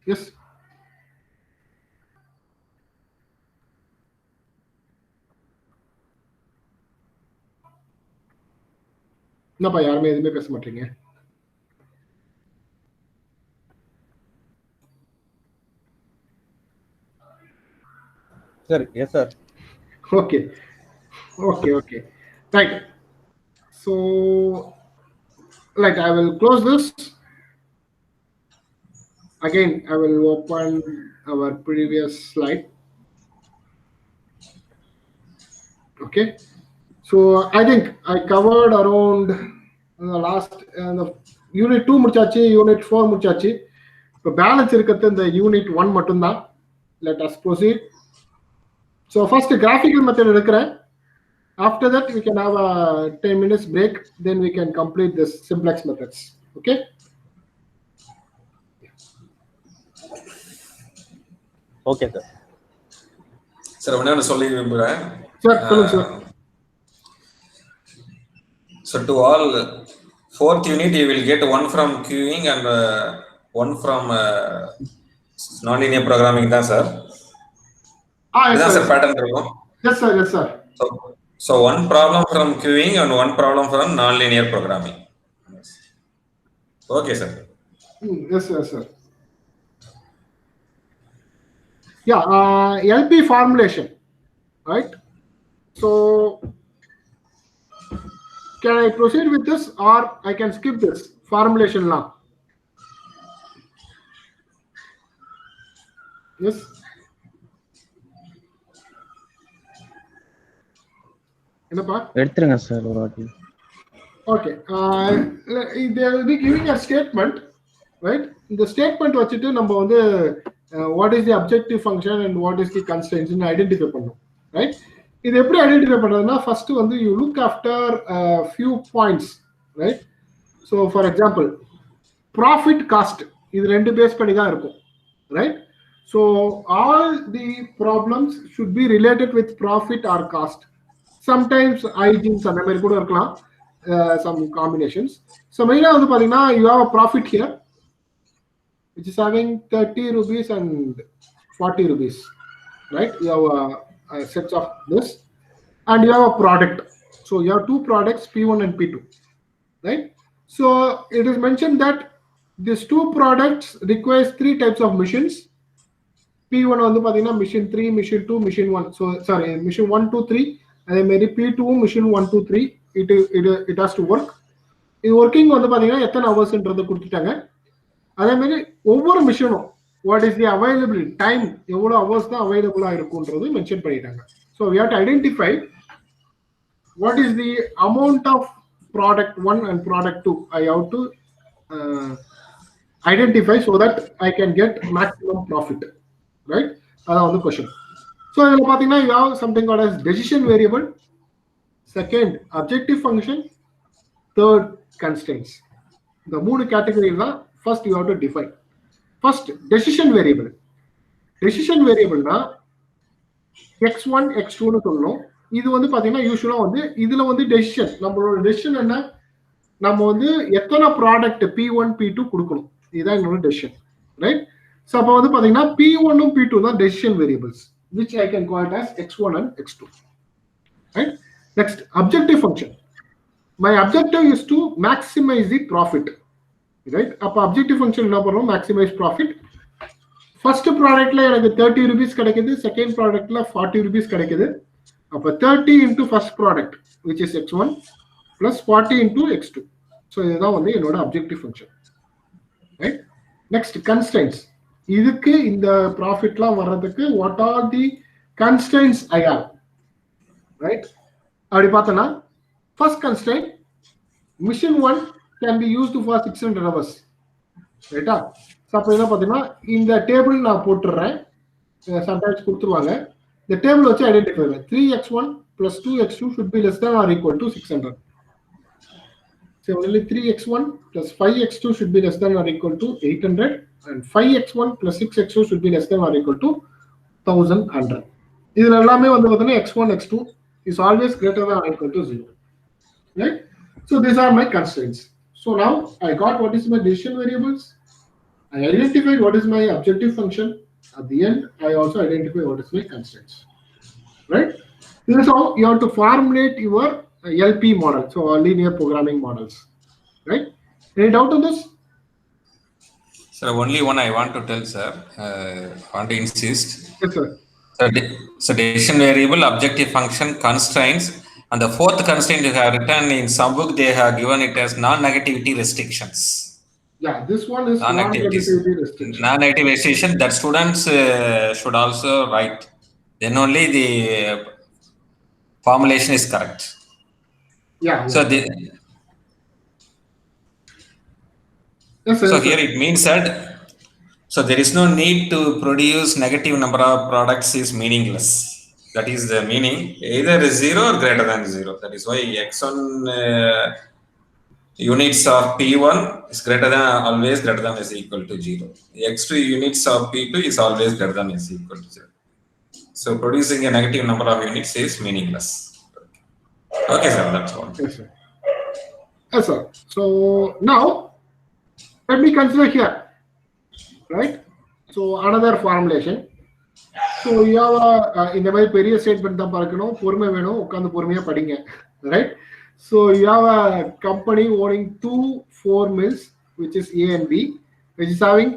Yes. என்னப்பா யாருமே எதுவுமே பேச மாட்டீங்க? Sir, yes sir. Okay. Right. So I will close this. Again, I will open our previous slide. Okay. So I think I covered around the last unit 2 muchachi, unit 4 muchachi. So balance irukathu the unit 1 mattumda. Let us proceed. So first graphical method edukren. After that we can have a 10 minutes break, then we can complete this simplex methods. Okay? Okay sir. Sir, I solli virumbren. Sir, sir. So to all fourth unit, you will get one from queuing and one from non-linear programming, sir. Yes, sir. Pattern. Yes, sir. So one problem from queuing and one problem from non-linear programming. Okay, sir. Yes, sir. Yeah, LP formulation, right? So can I proceed with this or I can skip this formulation now? Yes. எடுத்துருங்க sir ஒரு வாட்டி. Okay, they will be giving a statement, right? The statement வச்சிட்டு நம்ம வந்து what is the objective function and what is the constraints ன்னு identify பண்ணோம், right? இது எப்படி ஐடென்டிஃபை பண்றதுன்னா ஃபர்ஸ்ட் வந்து you look after a few points, right? So for example, profit cost இது ரெண்டு பேஸ் பண்ணி தான் இருக்கும், right? So all the problems should be related with profit or cost. Sometimes hygiene அந்த மாதிரி கூட இருக்கலாம், some combinations. So மெயினா வந்து பாத்தீங்கன்னா you have a profit here which is having 30 rupees and 40 rupees, right? You have a sets of this and you have a product. So you have two products, P1 and P2, right? So it is mentioned that these two products requires three types of machines. P1 வந்து பாத்தீங்கன்னா machine 3, machine 2, machine 1. So sorry machine 1 2 3. அதே மாதிரி P2 machine 1 2 3 it has to work. இது working வந்து பாத்தீங்கன்னா எத்தனை ஹவர்ஸ்ன்றது கொடுத்துட்டாங்க. அதே மாதிரி ஒவ்வொரு மிஷினும் what is the availability time, எவ்வளவு ஹவர்ஸ் தான் அவைலபிளா இருக்கும்ன்றது மென்ஷன் பண்ணிட்டாங்க. ஸோ we have to identify what is the amount of product 1 and product 2. I have to identify so that I can get maximum profit, right? That's the question. So you have something called as decision variable, second objective function, third constraints. The three categories are first you have to define. First decision variable. Decision variable na x1 x2 னு சொல்லணும். இது வந்து பாத்தீங்கன்னா யூசுவலா வந்து இதுல வந்து decision, நம்மளோட decision என்ன, நம்ம வந்து எத்தனை ப்ராடக்ட் P1 P2 கொடுக்கணும், இதுதான் என்னோட டெசிஷன், ரைட்? ஸோ அப்போ வந்து பாத்தீங்கன்னா P1 P2 தான் decision variables, which I can call it as x1 and x2, right? Next, objective function. My objective is to maximize the profit, right? அப்போ objective function என்ன பண்ணுறோம், maximize profit. ஃபர்ஸ்ட் ப்ராடக்ட்ல எனக்கு 30 rupees கிடைக்குது, second ப்ராடக்ட்ல 40 rupees கிடைக்குது. அப்போ 30 into first product which is x1 plus 40 into x2. So இதுதான் வந்து என்னோட objective function, right? Next constraints. இதுக்கு இந்த ப்ராஃபிட்லாம் வர்றதுக்கு what are the constraints I have, right? அப்படி பார்த்தோன்னா first constraint machine 1 can be used for 600 hours, ரைட்டா? ஸோ அப்போ என்ன பார்த்தீங்கன்னா இந்த டேபிள் நான் போட்டுடுறேன், சம்டைம்ஸ் கொடுத்துருவாங்க. The table வச்சு ஐடென்டிஃபை பண்ணுங்க. 3x1 plus 2x2 should be less than or equal to 600. So only 3x1 plus 5x2 should be less than or equal to 800, and 5x1 plus 6x2 should be less than or equal to 1100. இதுல எல்லாமே வந்து பார்த்தீங்கன்னா x1 x2 is always greater than or equal to 0, right? So these are my constraints. So now I got what is my decision variables, I identified what is my objective function. At the end, I also identify what is my constraints, right? This is how you have to formulate your LP model, so linear programming models, right? Any doubt on this? Sir, only one I want to tell, sir. I want to insist. Yes, sir. So decision variable, objective function, constraints, and the fourth constraint you have written in some book, they have given it as non-negativity restrictions. Yeah, this one is non-negativity restriction. Non-negative restriction that students should also write. Then only the formulation is correct. Yeah. So yes, sir, so yes, here it means that so there is no need to produce negative number of products is meaningless. That is the meaning. Either 0 or greater than 0. That is why x1 units of P1 is greater than always greater than is equal to 0. X2 units of P2 is always greater than is equal to 0. So producing a negative number of units is meaningless. Okay, sir, that's all. Yes, sir. Yes, sir. So now let me consider here, right? So another formulation. So you have இந்த மாதிரி பெரிய statement தான் பார்க்கணும், பொறுமை வேணும், உட்கார்ந்து பொறுமையா படிங்க, right? So you have a company owning 2 4 mills, which is A and B, which is having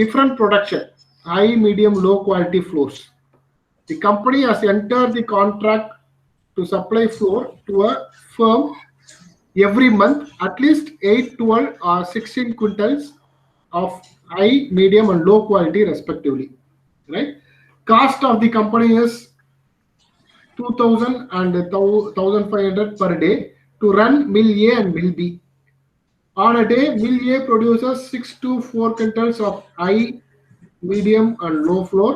different production, high, medium, low quality floors. The company has entered the contract to supply floor to a firm every month, at least 8, 12 or 16 quintals of high, medium and low quality respectively, right? Cost of the company is 2,000 and 1,500 per day to run mill A and mill B. On a day, mill A produces 6 to 4 quintals of high, medium and low floor.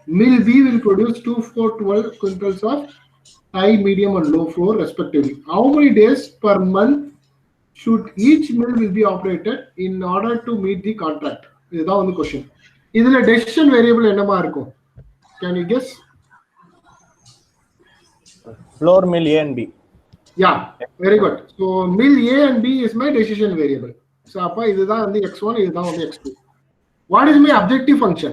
Mill B will produce 2, 4, 12 quintals of high, medium and low floor respectively. How many days per month should each mill will be operated in order to meet the contract? This is the question. This is decision variable. Can you guess? Floor, mill A and B. Yeah, very good. So mill A and B is my decision variable. So appa idha vandu x1, idha vandu x2. What is my objective function?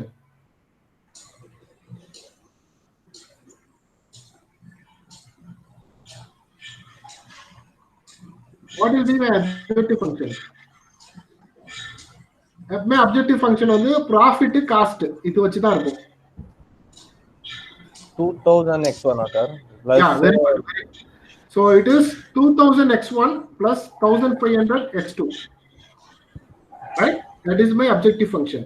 What will be my objective function? My objective function வந்து profit cost இது வச்சு தான் இருக்கும். 2000 x1, sir. Plus, Yeah, very good. So it is 2000 x1 plus 1500 x2. Right? That is my objective function.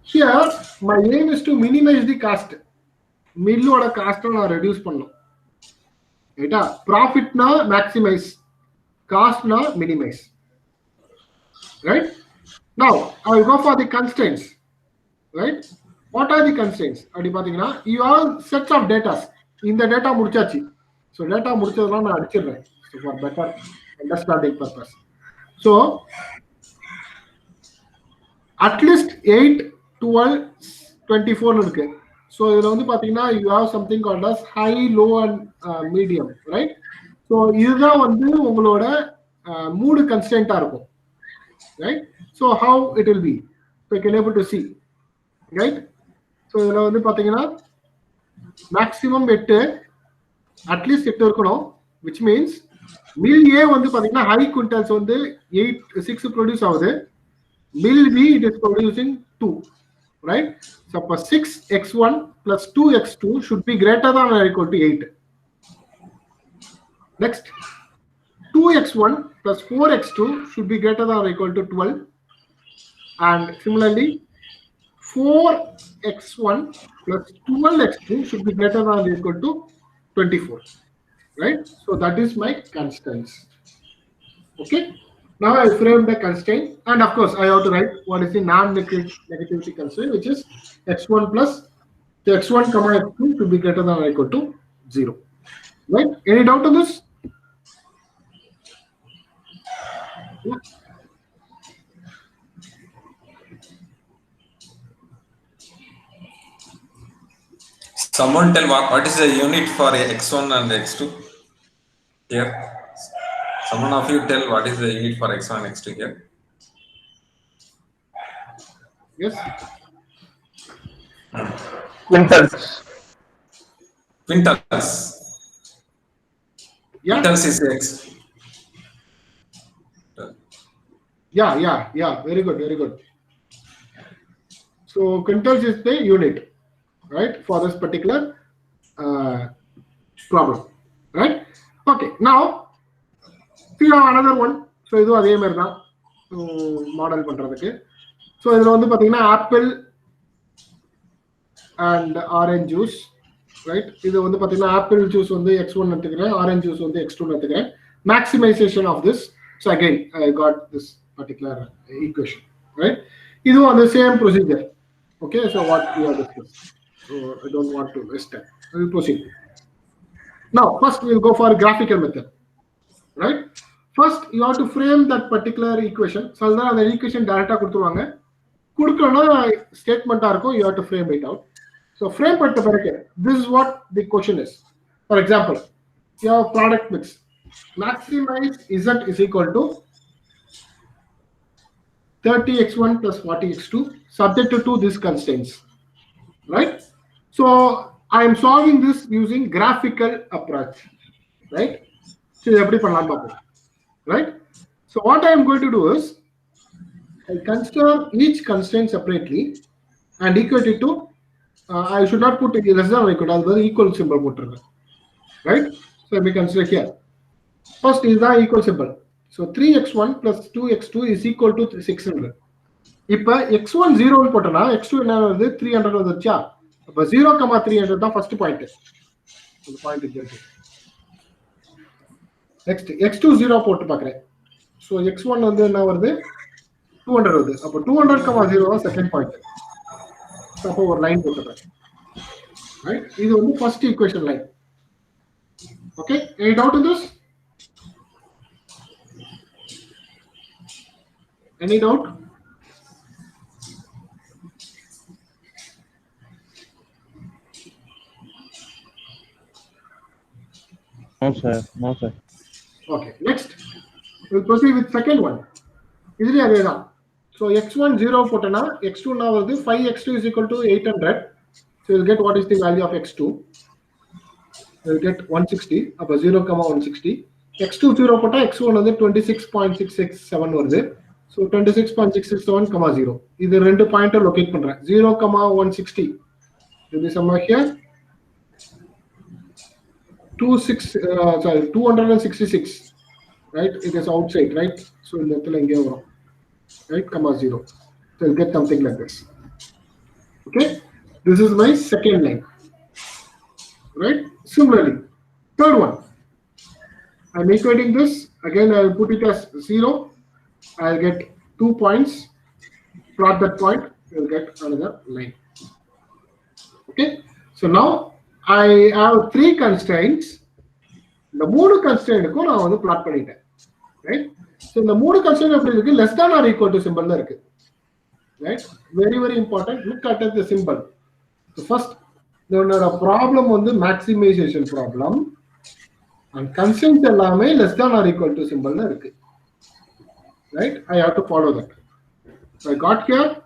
Here, my aim is to minimize the cost. Middle cost na reduce pannom. Eta profit na maximize, cost na minimize. Right? Now I will go for the constraints. Right? What are the constraints? Adi pathina, you have sets of data. In the data mudichachi. So data mudichadala na adichirren. So for better understanding purpose. So at least 8, 12, 24 இருக்கு. So இதுல வந்து பாத்தீங்கன்னா you have something called as high, low and medium, right? So இதுதான் வந்து உங்களோட மூணு constraint இருக்கும், right? So how it will be, so you can able to see, right? So இதுல வந்து பாத்தீங்கன்னா maximum 8, at least 8 இருக்கணும், which means mill A வந்து பாத்தீங்கன்னா high quintals வந்து 6 produce ஆகுது. Mill B it is producing 2, right? So for 6x1 plus 2x2 should be greater than or equal to 8. Next, 2x1 plus 4x2 should be greater than or equal to 12. And similarly, 4x1 plus 12x2 should be greater than or equal to 24, right? So that is my constants. Okay. Now I frame the constraint, and of course I have to write what is the non-negativity constraint, which is x1 plus the x1 comma x2 should be greater than or equal to 0. Right? Any doubt on this? Yeah. Someone tell what is the unit for x1 and x2 here? Someone of you tell what is the unit for x1 and x2 here? Yes. Quintals. Quintals. Yeah. Quintals is x. Yeah. Very good. So quintals is the unit, right, for this particular problem, right? Okay. Now we have another one. So இது அதே மாதிரி தான் model பண்றதுக்கு. So இதுல வந்து பாத்தீங்கன்னா apple and orange juice, right? இது வந்து பாத்தீங்கன்னா ஆப்பிள் ஜூஸ் வந்து x1 எடுத்துக்கிறேன், ஆரஞ்சு ஜூஸ் வந்து x2 எடுத்துக்கிறேன். Maximization of this. So again I got this particular equation, right? ಇದು on the same procedure. Okay, so what we have discussed. So I don't want to waste time. I will proceed. Now first we will go for a graphical method, right? First you have to frame that particular equation. So அந்த equation டைரக்டா கொடுத்துருவாங்க. கொடுக்கறனா ஸ்டேட்மென்ட்டா இருக்கும், you have to frame it out. So frame பண்ண பிறகு this is what the question is. For example, you have product mix. Maximize Z is equal to 30x1 plus 40x2 subject to these constraints, right? So I am solving this using graphical approach, right? So எப்படி பண்ணலாம் பாப்போம், right? So what I am going to do is I consider each constraint separately and equate it to I should not put less than or equal, அது வந்து equal symbol போட்டுருங்க, right? So we consider here first is the equal symbol. So 3x1 plus 2x2 is equal to 600. இப்போ x1 0 னு போட்டனா x2 என்ன வருது 300 வந்துச்சா. அப்ப 0, 300 தான் ஃபர்ஸ்ட் பாயிண்ட். இந்த பாயிண்ட் இங்க இருக்கு. நெக்ஸ்ட் x2 0 போட்டு பார்க்கறேன். So x1 வந்து என்ன வருது 200 வருது. அப்ப 200, 0 தான் செகண்ட் பாயிண்ட். அப்ப ஒரு லைன் போட்டுறேன். ரைட்? இது வந்து first equation line. Okay? Any doubt in this? Any doubt? No sir. Okay, next we'll proceed with second one. இதுலயே அதேதான். So x1 0 போட்டனா x2 now வருது 5x2 is equal to 800. So you'll get what is the value of x2. You'll get 160. அப்ப 0, 160. x2 0 போட்டா x1 வந்து 26.667 வருது. So 26.667, 0. இது ரெண்டு பாயிண்டர் லொகேட் பண்றேன். 0, 160. This is somewhere here. 266, right? It is outside, right? So in the right, comma 0. So you'll get something like this. Okay, this is my second line, right? Similarly, third one, I'm equating this again. I'll put it as 0. I'll get 2 points. Plot that point, you'll get another line. Okay, so now I have 3 constraints. The 3 constraint I will plot it, right? So the 3 constraint less than or equal to symbol, right? Very, very important. Look at the symbol. So first, there is a problem on the maximization problem, and constraints less than or equal to symbol, right? I have to follow that. So I got here,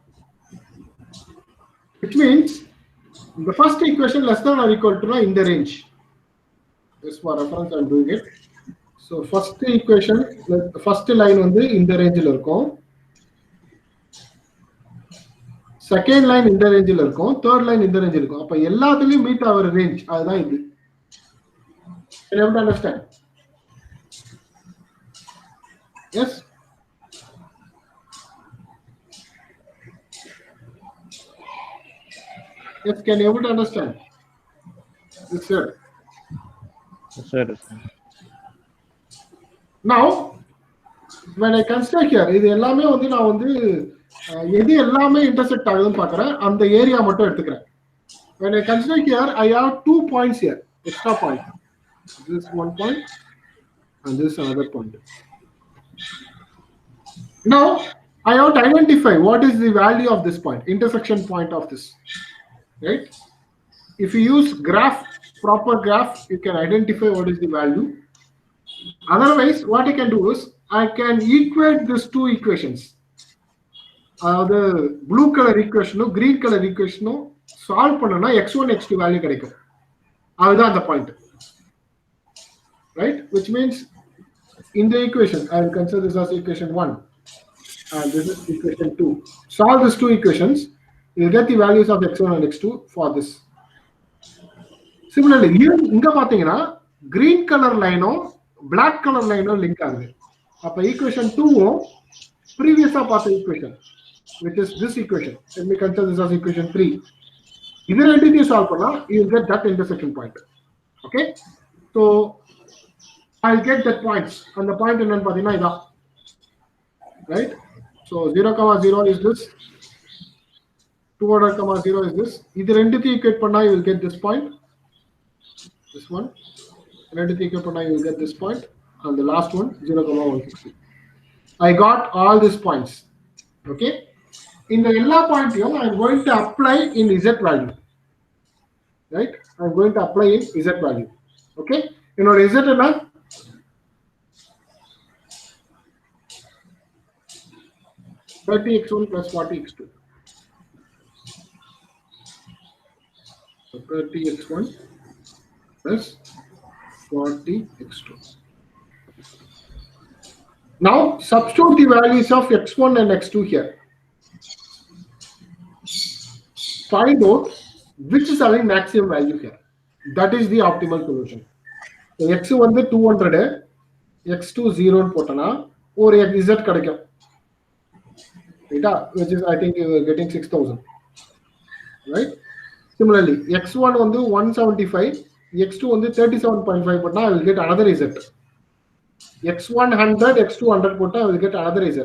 which means the first equation less than or equal to in the range. Just for reference, I'm doing it. So first equation, the first line on the in the range, second line in the range, third line in the range. So all meet our range. Can you understand? Yes. Yes, can you able to understand? Yes, sir. Yes, sir. Now, when I consider here, this எல்லாமே வந்து நான் வந்து எது எல்லாமே intersect ஆகுதுன்னு பார்க்கறேன். அந்த area மட்டும் எடுத்துக்கிறேன். When I consider here, I have 2 points here, extra point. This 1 point and this another point. Now, I have to identify what is the value of this point, intersection point of this. Right? If you use graph, proper graph, you can identify what is the value. Otherwise, what I can do is I can equate these 2 equations. The blue color equation, green color equation, solve பண்ணனா x1 x2 value கிடைக்கும். அதுதான் அந்த point. Right? Which means in the equation, I will consider this as equation 1 and this is equation 2. Solve these 2 equations. You'll get the values of x1 and x2 for this. Similarly, here inga pathina green color line or black color line link agudhu. Appo equation 2 previous equation, which is this equation. Let me consider this as equation 3. Either entity solve panna, you will get that intersection point. Okay, so I'll get that points, and the point enna pathina ida, right? So 0,0 is this. 200,0 is this. Either entity equate panna, you will get this point. This one. Entity equate panna, you will get this point. And the last one, 0,160. I got all these points. Okay. In the ella point here, I am going to apply in Z value. Right? I am going to apply in Z value. Okay. You know, Z enough. $30x1 plus $40x2. So 30x1 plus 40x2. Now substitute the values of x1 and x2 here. Find out which is having maximum value here. That is the optimal solution. So x1 200, x2 0 potana or z kadaikum. Which is I think you are getting 6,000. Right? Similarly, x1 on the 175, x2 on the 37.5, but now I will get another z. x1 100, x2 100 put, I will get another z.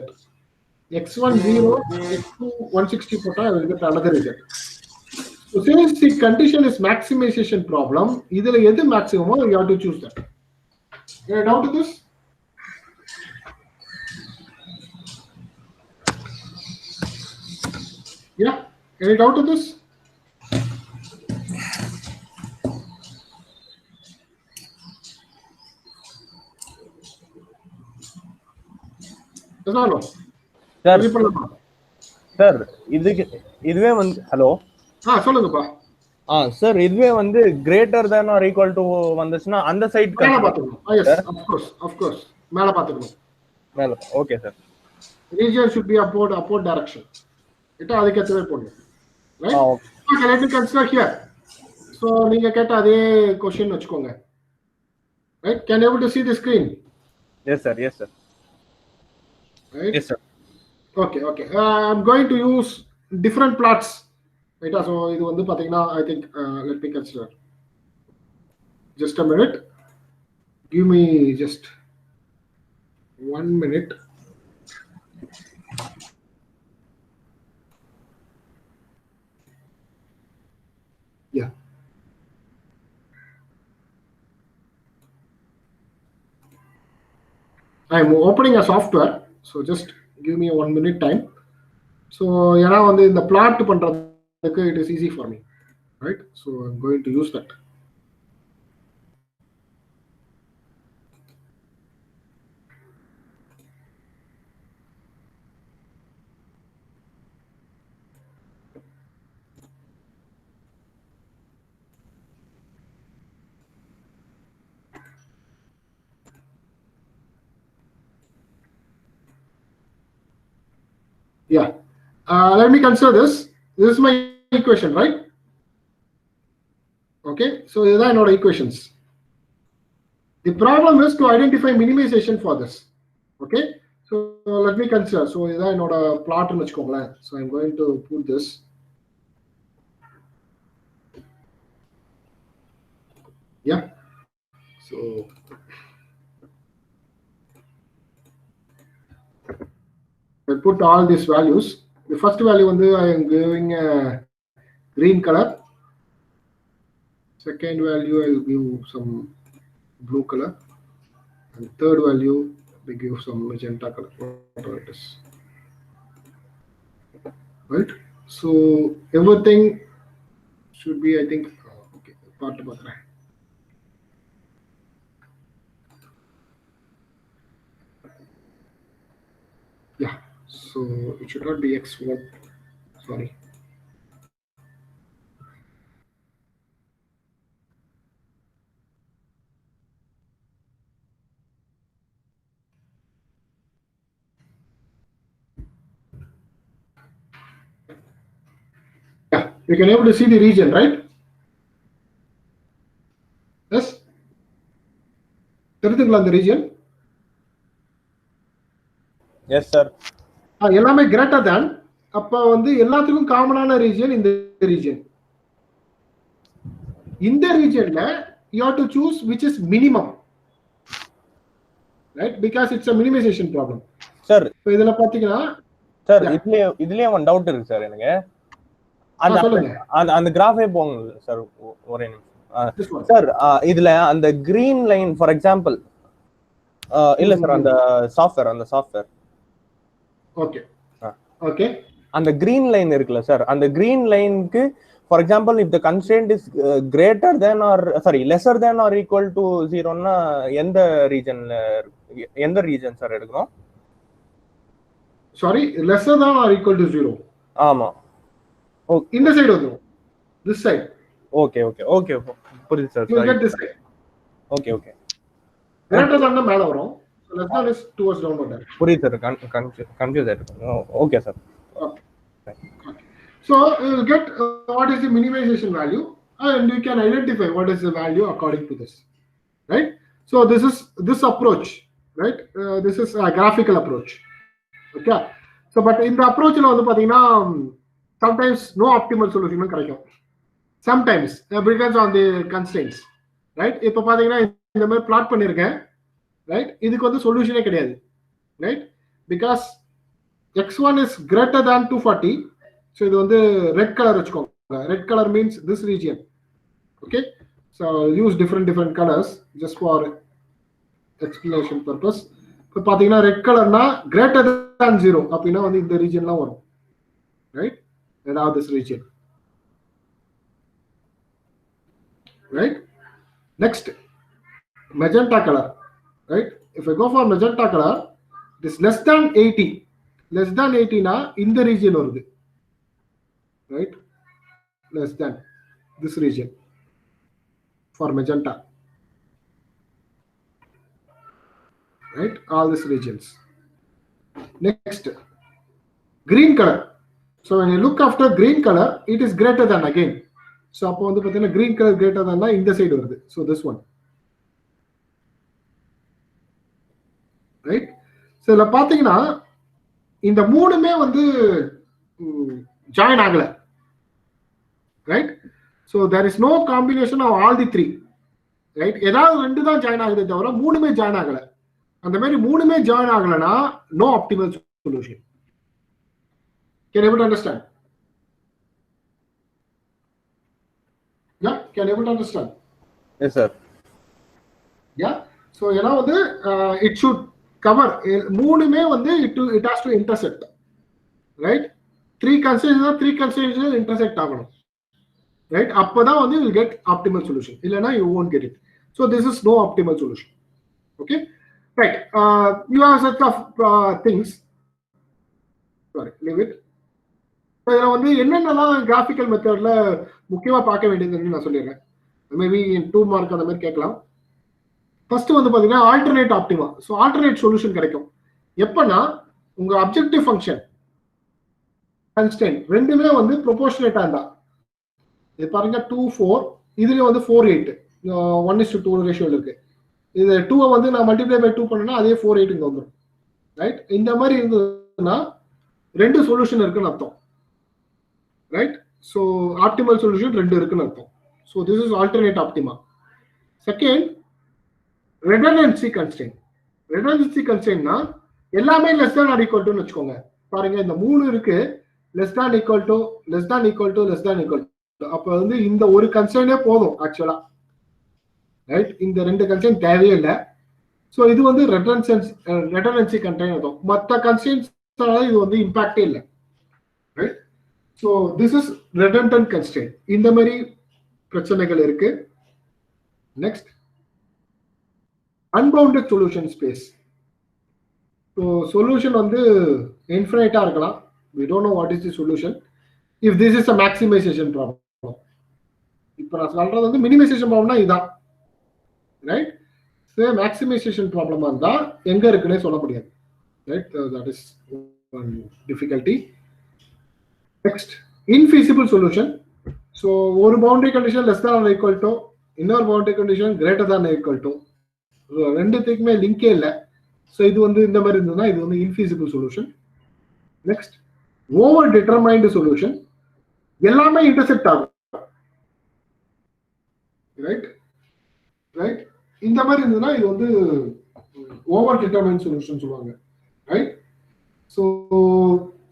x1 0, x2 160 put, I will get another z. So since the condition is maximization problem, either the maximum or you have to choose that. Any doubt to this? Yeah, any doubt to this? Sir sir இதுவே வந்து hello சொல்லுங்கப்பா. Sir இதுவே வந்து greater than or equal to வந்துச்சுன்னா அந்த side மேல பாத்துக்கணும். Yes, of course மேல பாத்துக்கணும். மேல okay sir. Region should be upward direction. இத அதுக்கு ஏத்தவே போடுங்க. Right? Okay, let me consider here. So நீங்க கேட்ட அதே क्वेश्चन வெச்சுக்கோங்க. Right? Can you able to see the screen? Yes, sir. Yes, sir. Right? Yes, sir. Okay, okay. I'm going to use different plots. Right? So this one I think let me consider. Just a minute. Give me just 1 minute. Yeah. I'm opening a software, so just give me a 1 minute time. So in the plot it is easy for me, right? So I'm going to use that. Yeah. Let me consider this. This is my equation, right? Okay. So these are not equations. The problem is to identify minimization for this. Okay. So let me consider. So these are not a plot in so I'm going to put this. Yeah. So I put all these values. The first value I am giving a green color. Second value I will give some blue color. And third value they give some magenta color, whatever it is. Right? So everything should be, I think, okay, part of that. Yeah, so it should not be X1. Sorry. Yeah, you can able to see the region, right? Yes. The region. Yes, sir. எல்லாமே greater than அப்ப எல்லாத்துக்கும் காமனான region இந்த region. இந்த regionல you have to choose which is minimum. Right? Because it's a minimization problem. Sir. So இதல பாத்தீங்கன்னா sir இதுலயே one doubt இருக்கு சார் எனக்கு. அந்த கிராஃபே போங்க சார் ஒரே நிமிஷம். சார் இதுல அந்த green line for example இல்ல சார் அந்த சாஃப்ட்வேர் ஓகே ஓகே அந்த green line இருக்குல்ல சார் அந்த green lineக்கு for example if the constraint is greater than or lesser than or equal to 0 னா எந்த region சார் எடுக்கணும் lesser than or equal to 0 ஆமா இந்த சைடு வந்துரும் this side okay புரியுது sir you get this side okay greater than மேல வரும் less than is towards downward direction புரியுது சார் கன்ஃபியூஸ் ஆயிருக்கு okay sir so you will get what is the minimization value and you can identify what is the value according to this, right? So this approach, right? This is a graphical approach, okay? So but in the approach la pathina sometimes no optimal solution கிடைக்கும் sometimes because on the constraints, right? இப்போ பாத்தீங்கன்னா இந்த மாதிரி plot பண்ணிருக்கேன், right? இதுக்கு சொல்யூஷனே கிடையாது, right? Because x1 is greater than 240. So இது red color வச்சுக்கோங்க. Red color means this region, okay? So I'll use different colors just for explanation purpose. இப்போ பாத்தீங்கன்னா red color na greater than 0 அப்படினா இந்த regionலாம் வரும், right? Now this region, right? Next, magenta color, right? If I go for magenta color, this less than 80 na in the region வருது, right? Less than this region for magenta, right? All these regions. Next, green color. So when you look after green color, it is greater than again. So அப்போ பாத்தீங்கன்னா green color greater than in the side வருது. So this one, right. So இதில் பார்த்தீங்கன்னா இந்த மூணுமே வந்து join ஆகல, right. So there is no combination of all the three, right. ஏதாவது ரெண்டு தான் ஜாயின் ஆகுதே தவிர மூணுமே ஜாயின் ஆகல. அந்த மாதிரி மூணுமே ஜாயின் ஆகலைன்னா no optimal solution. Can you able to understand? Yeah, can you able to understand? Yes sir. Yeah, so ஏன்னா வந்து it should cover மூணுமே வந்து it has to intersect, right. three constraints intersect ஆகணும், right. அப்பதான் வந்து you will get optimal solution, இல்லனா you won't get it. So this is no optimal solution. Okay, right. You have set of things, sorry, leave it. இதில் வந்து என்னென்னலாம் graphical மெத்தட்ல முக்கியமாக பார்க்க வேண்டியதுன்னு நான் சொல்லிடுறேன். மேபி 2 மார்க் அந்த மாதிரி கேட்கலாம். ஃபர்ஸ்ட் வந்து பார்த்தீங்கன்னா alternate Optima. So alternate solution கிடைக்கும் எப்பன்னா உங்க அப்ஜெக்டிவ் ஃபங்க்ஷன் கன்ஸ்டன்ட் ரெண்டுமே வந்து ப்ரொபோர்ஷனேட்டா இருந்தா. இது பாருங்க 2 4, இதுலயும் வந்து 4 8 1:2 ரேஷியோல இருக்கு. இது 2 வந்து நான் மல்டிப்ளை பை 2 பண்ணேன்னா அதே 4 8 இங்க வந்துடும், ரைட். இந்த மாதிரி இருந்ததுன்னா ரெண்டு சொல்யூஷன் இருக்குன்னு அர்த்தம், right. So optimal solution ரெண்டு இருக்குன்னு அர்த்தம். So this is alternate optima. Second, redundancy constraint. Redundancy constraintனா எல்லாமே less than or equal to ன்னு வெச்சுக்கோங்க. பாருங்க இந்த மூணு இருக்கு, less than equal to less than equal to less than equal to. அப்ப வந்து இந்த ஒரு கன்ஸ்ட்ரெயினே போதும் ஆக்சுவலா, ரைட். இந்த ரெண்டு கன்ஸ்ட்ரெயின்ட் தேவையே இல்லை. ஸோ இது வந்து redundancy constraint அர்த்தம். மற்ற கன்ஸ்ட்ரெயின்ட்ஸ்னால இது வந்து இம்பாக்டே இல்லை, right. So this is redundant constraint. இந்த மாதிரி பிரச்சனைகள் இருக்கு. Next, unbounded solution space. So solution வந்து infinite இருக்கலாம். We don't know what is the solution. If this is a maximization problem. இப்போ நான் சொல்றது வந்து minimization problemனா இதான், right. So maximization problem இருந்தா எங்க இருக்குன்னே சொல்ல முடியாது, right. So that is one difficulty. Next, infeasible solution. So one boundary condition less than or equal to, இன்னொரு boundary condition greater than or equal to, ரெண்டுத்துக்குமே லிங்கே இல்லை. ஸோ இது வந்து இந்த மாதிரி இருந்ததுன்னா இது வந்து infeasible solution. Next, over determined solution. எல்லாமே intersect ஆகும், ரைட். ரைட், இந்த மாதிரி இருந்ததுன்னா இது வந்து over determined solution சொல்லுவாங்க, ரைட். ஸோ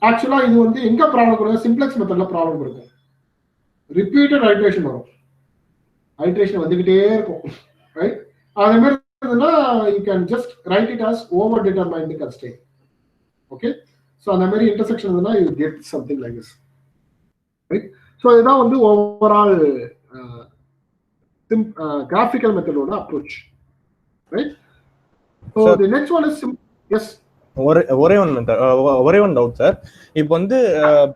ஆக்சுவலா இது வந்து எங்க ப்ராப்ளம் கொடுக்கும், சிம்ப்ளெக்ஸ் மெத்தட்ல ப்ராப்ளம் கொடுக்கும். ரிப்பீட்டட் ஐட்ரேஷன் வரும், ஐட்ரேஷன் வந்துகிட்டே இருக்கும், ரைட். அதே மாதிரி இருந்ததுன்னா you can just write it as over determined constraint. Okay, so அந்த மாதிரி இன்டர்செக்ஷன் இருந்ததுன்னா you get something like this, right. So இதுதான் வந்து ஓவரால் கிராஃபிக்கல் மெத்தடோட approach, right. So the next one is S. ஒரே ஒன் டவுட் சார். இப்போ வந்து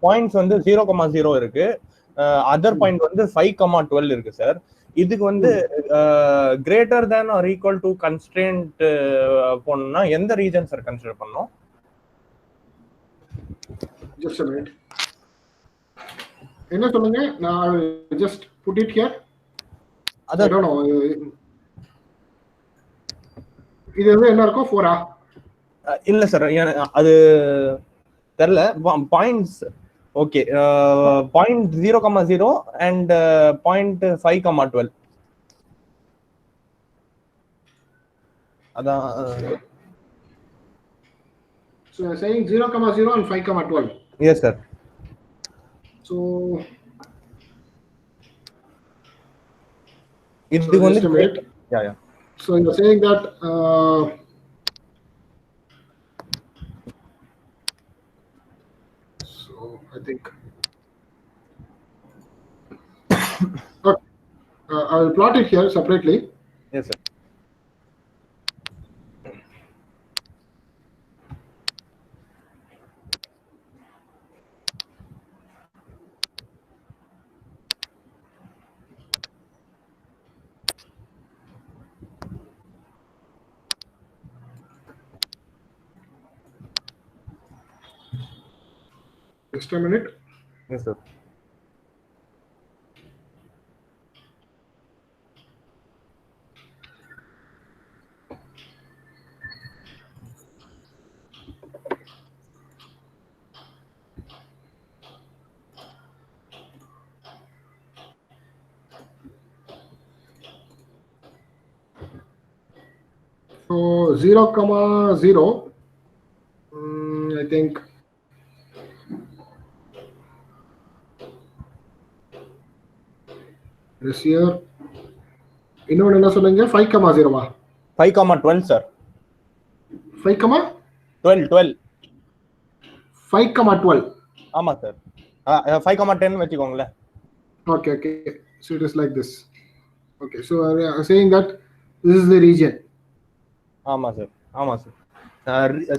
points வந்து 0,0 இருக்கு, அதர் பாயிண்ட் வந்து 5,12 இருக்கு சார். இதுக்கு வந்து greater than or equal to constraint போனோம்னா எந்த ரீஜன் சார் கன்சிடர் பண்ணோம்? Just a minute. என்ன சொல்லுங்க, நான் just put it here. I don't know. இது வந்து என்ன இருக்கும் 4 இல்ல சார், அது தெரியல. பாயிண்ட்ஸ் ஓகே, 0,0 and 5,12 அதான். So you're saying 0,0 and 5,12. Yes sir. So இது வந்து yeah. So you're saying that so I think okay. I will plot it here separately. Yes sir. Just a minute. Yes sir. 0, 0. I think this here. இன்னொன்று என்ன சொன்னீங்க? 5,0 5,12 sir. 5,12. 5,12. ஆமா sir. 5,10 வெச்சுக்கோங்களேன். Okay. So it is like this. Okay, so I'm saying that this is the region. ஆமா sir.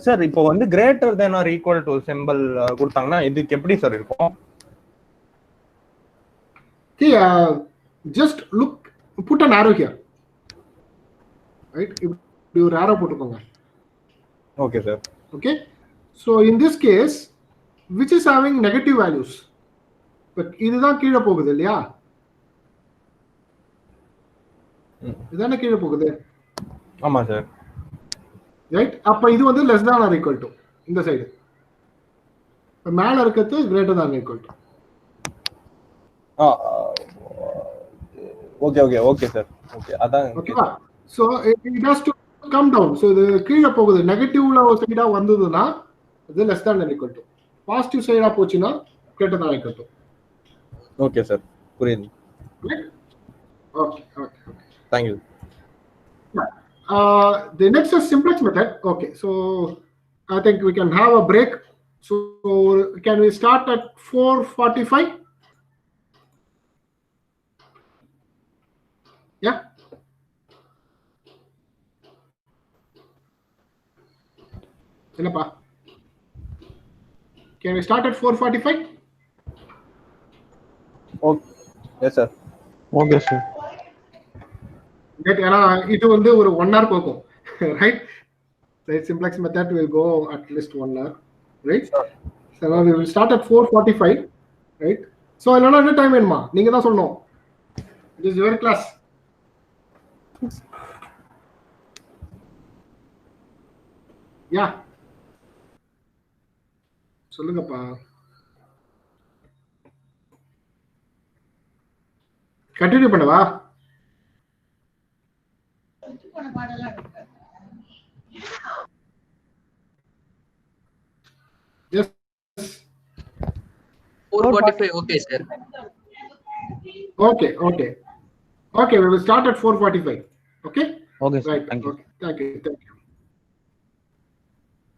Sir இப்போ வந்து greater than or equal to symbol கொடுத்தாங்கன்னா இதுக்கு எப்படி சார் இருக்கும்? Okay, just look, put an arrow here. Right? You arrow போட்டுக்கோங்க. Okay sir. Okay, so in this case which is having negative values, but இதுதான் கீழே போகுது இல்லையா? இதுதானே கீழே போகுது. ஆமா சார். ரைட், அப்ப இது வந்து less than or equal to இந்த சைடு, மேல இருக்கிறது greater than or equal to. Okay sir. Okay அதான். ஓகேவா? so it has to come down. so இது கீழே போகுது. நெகட்டிவ்ல ஒரு சைடா வந்ததுன்னா இது less than or equal to, positive சைடா போச்சுன்னா greater than or equal to. Okay sir, புரியுது. Okay. Thank you. The next is simplex method. Okay, so I think we can have a break. So can we start at 4:45? Yeah. Enappa? Can we start at 4:45? Okay. Yes sir. Okay sir. ஏன்னா இது வந்து ஒரு 1 hour போகும். Right? The simplex method will go at least 1 hour. Right? So now we will start at 4:45. Right? So இல்லனா என்ன time வேணுமா? நீங்க தான் சொல்லணும். It is your class. Yeah. சொல்லுங்கப்பா. கண்டினியூ பண்ணவா? Yes. 4:45. Okay sir. Okay, we will start at 4:45. Okay? Okay, sir. Right. Thank you. Okay. Thank you.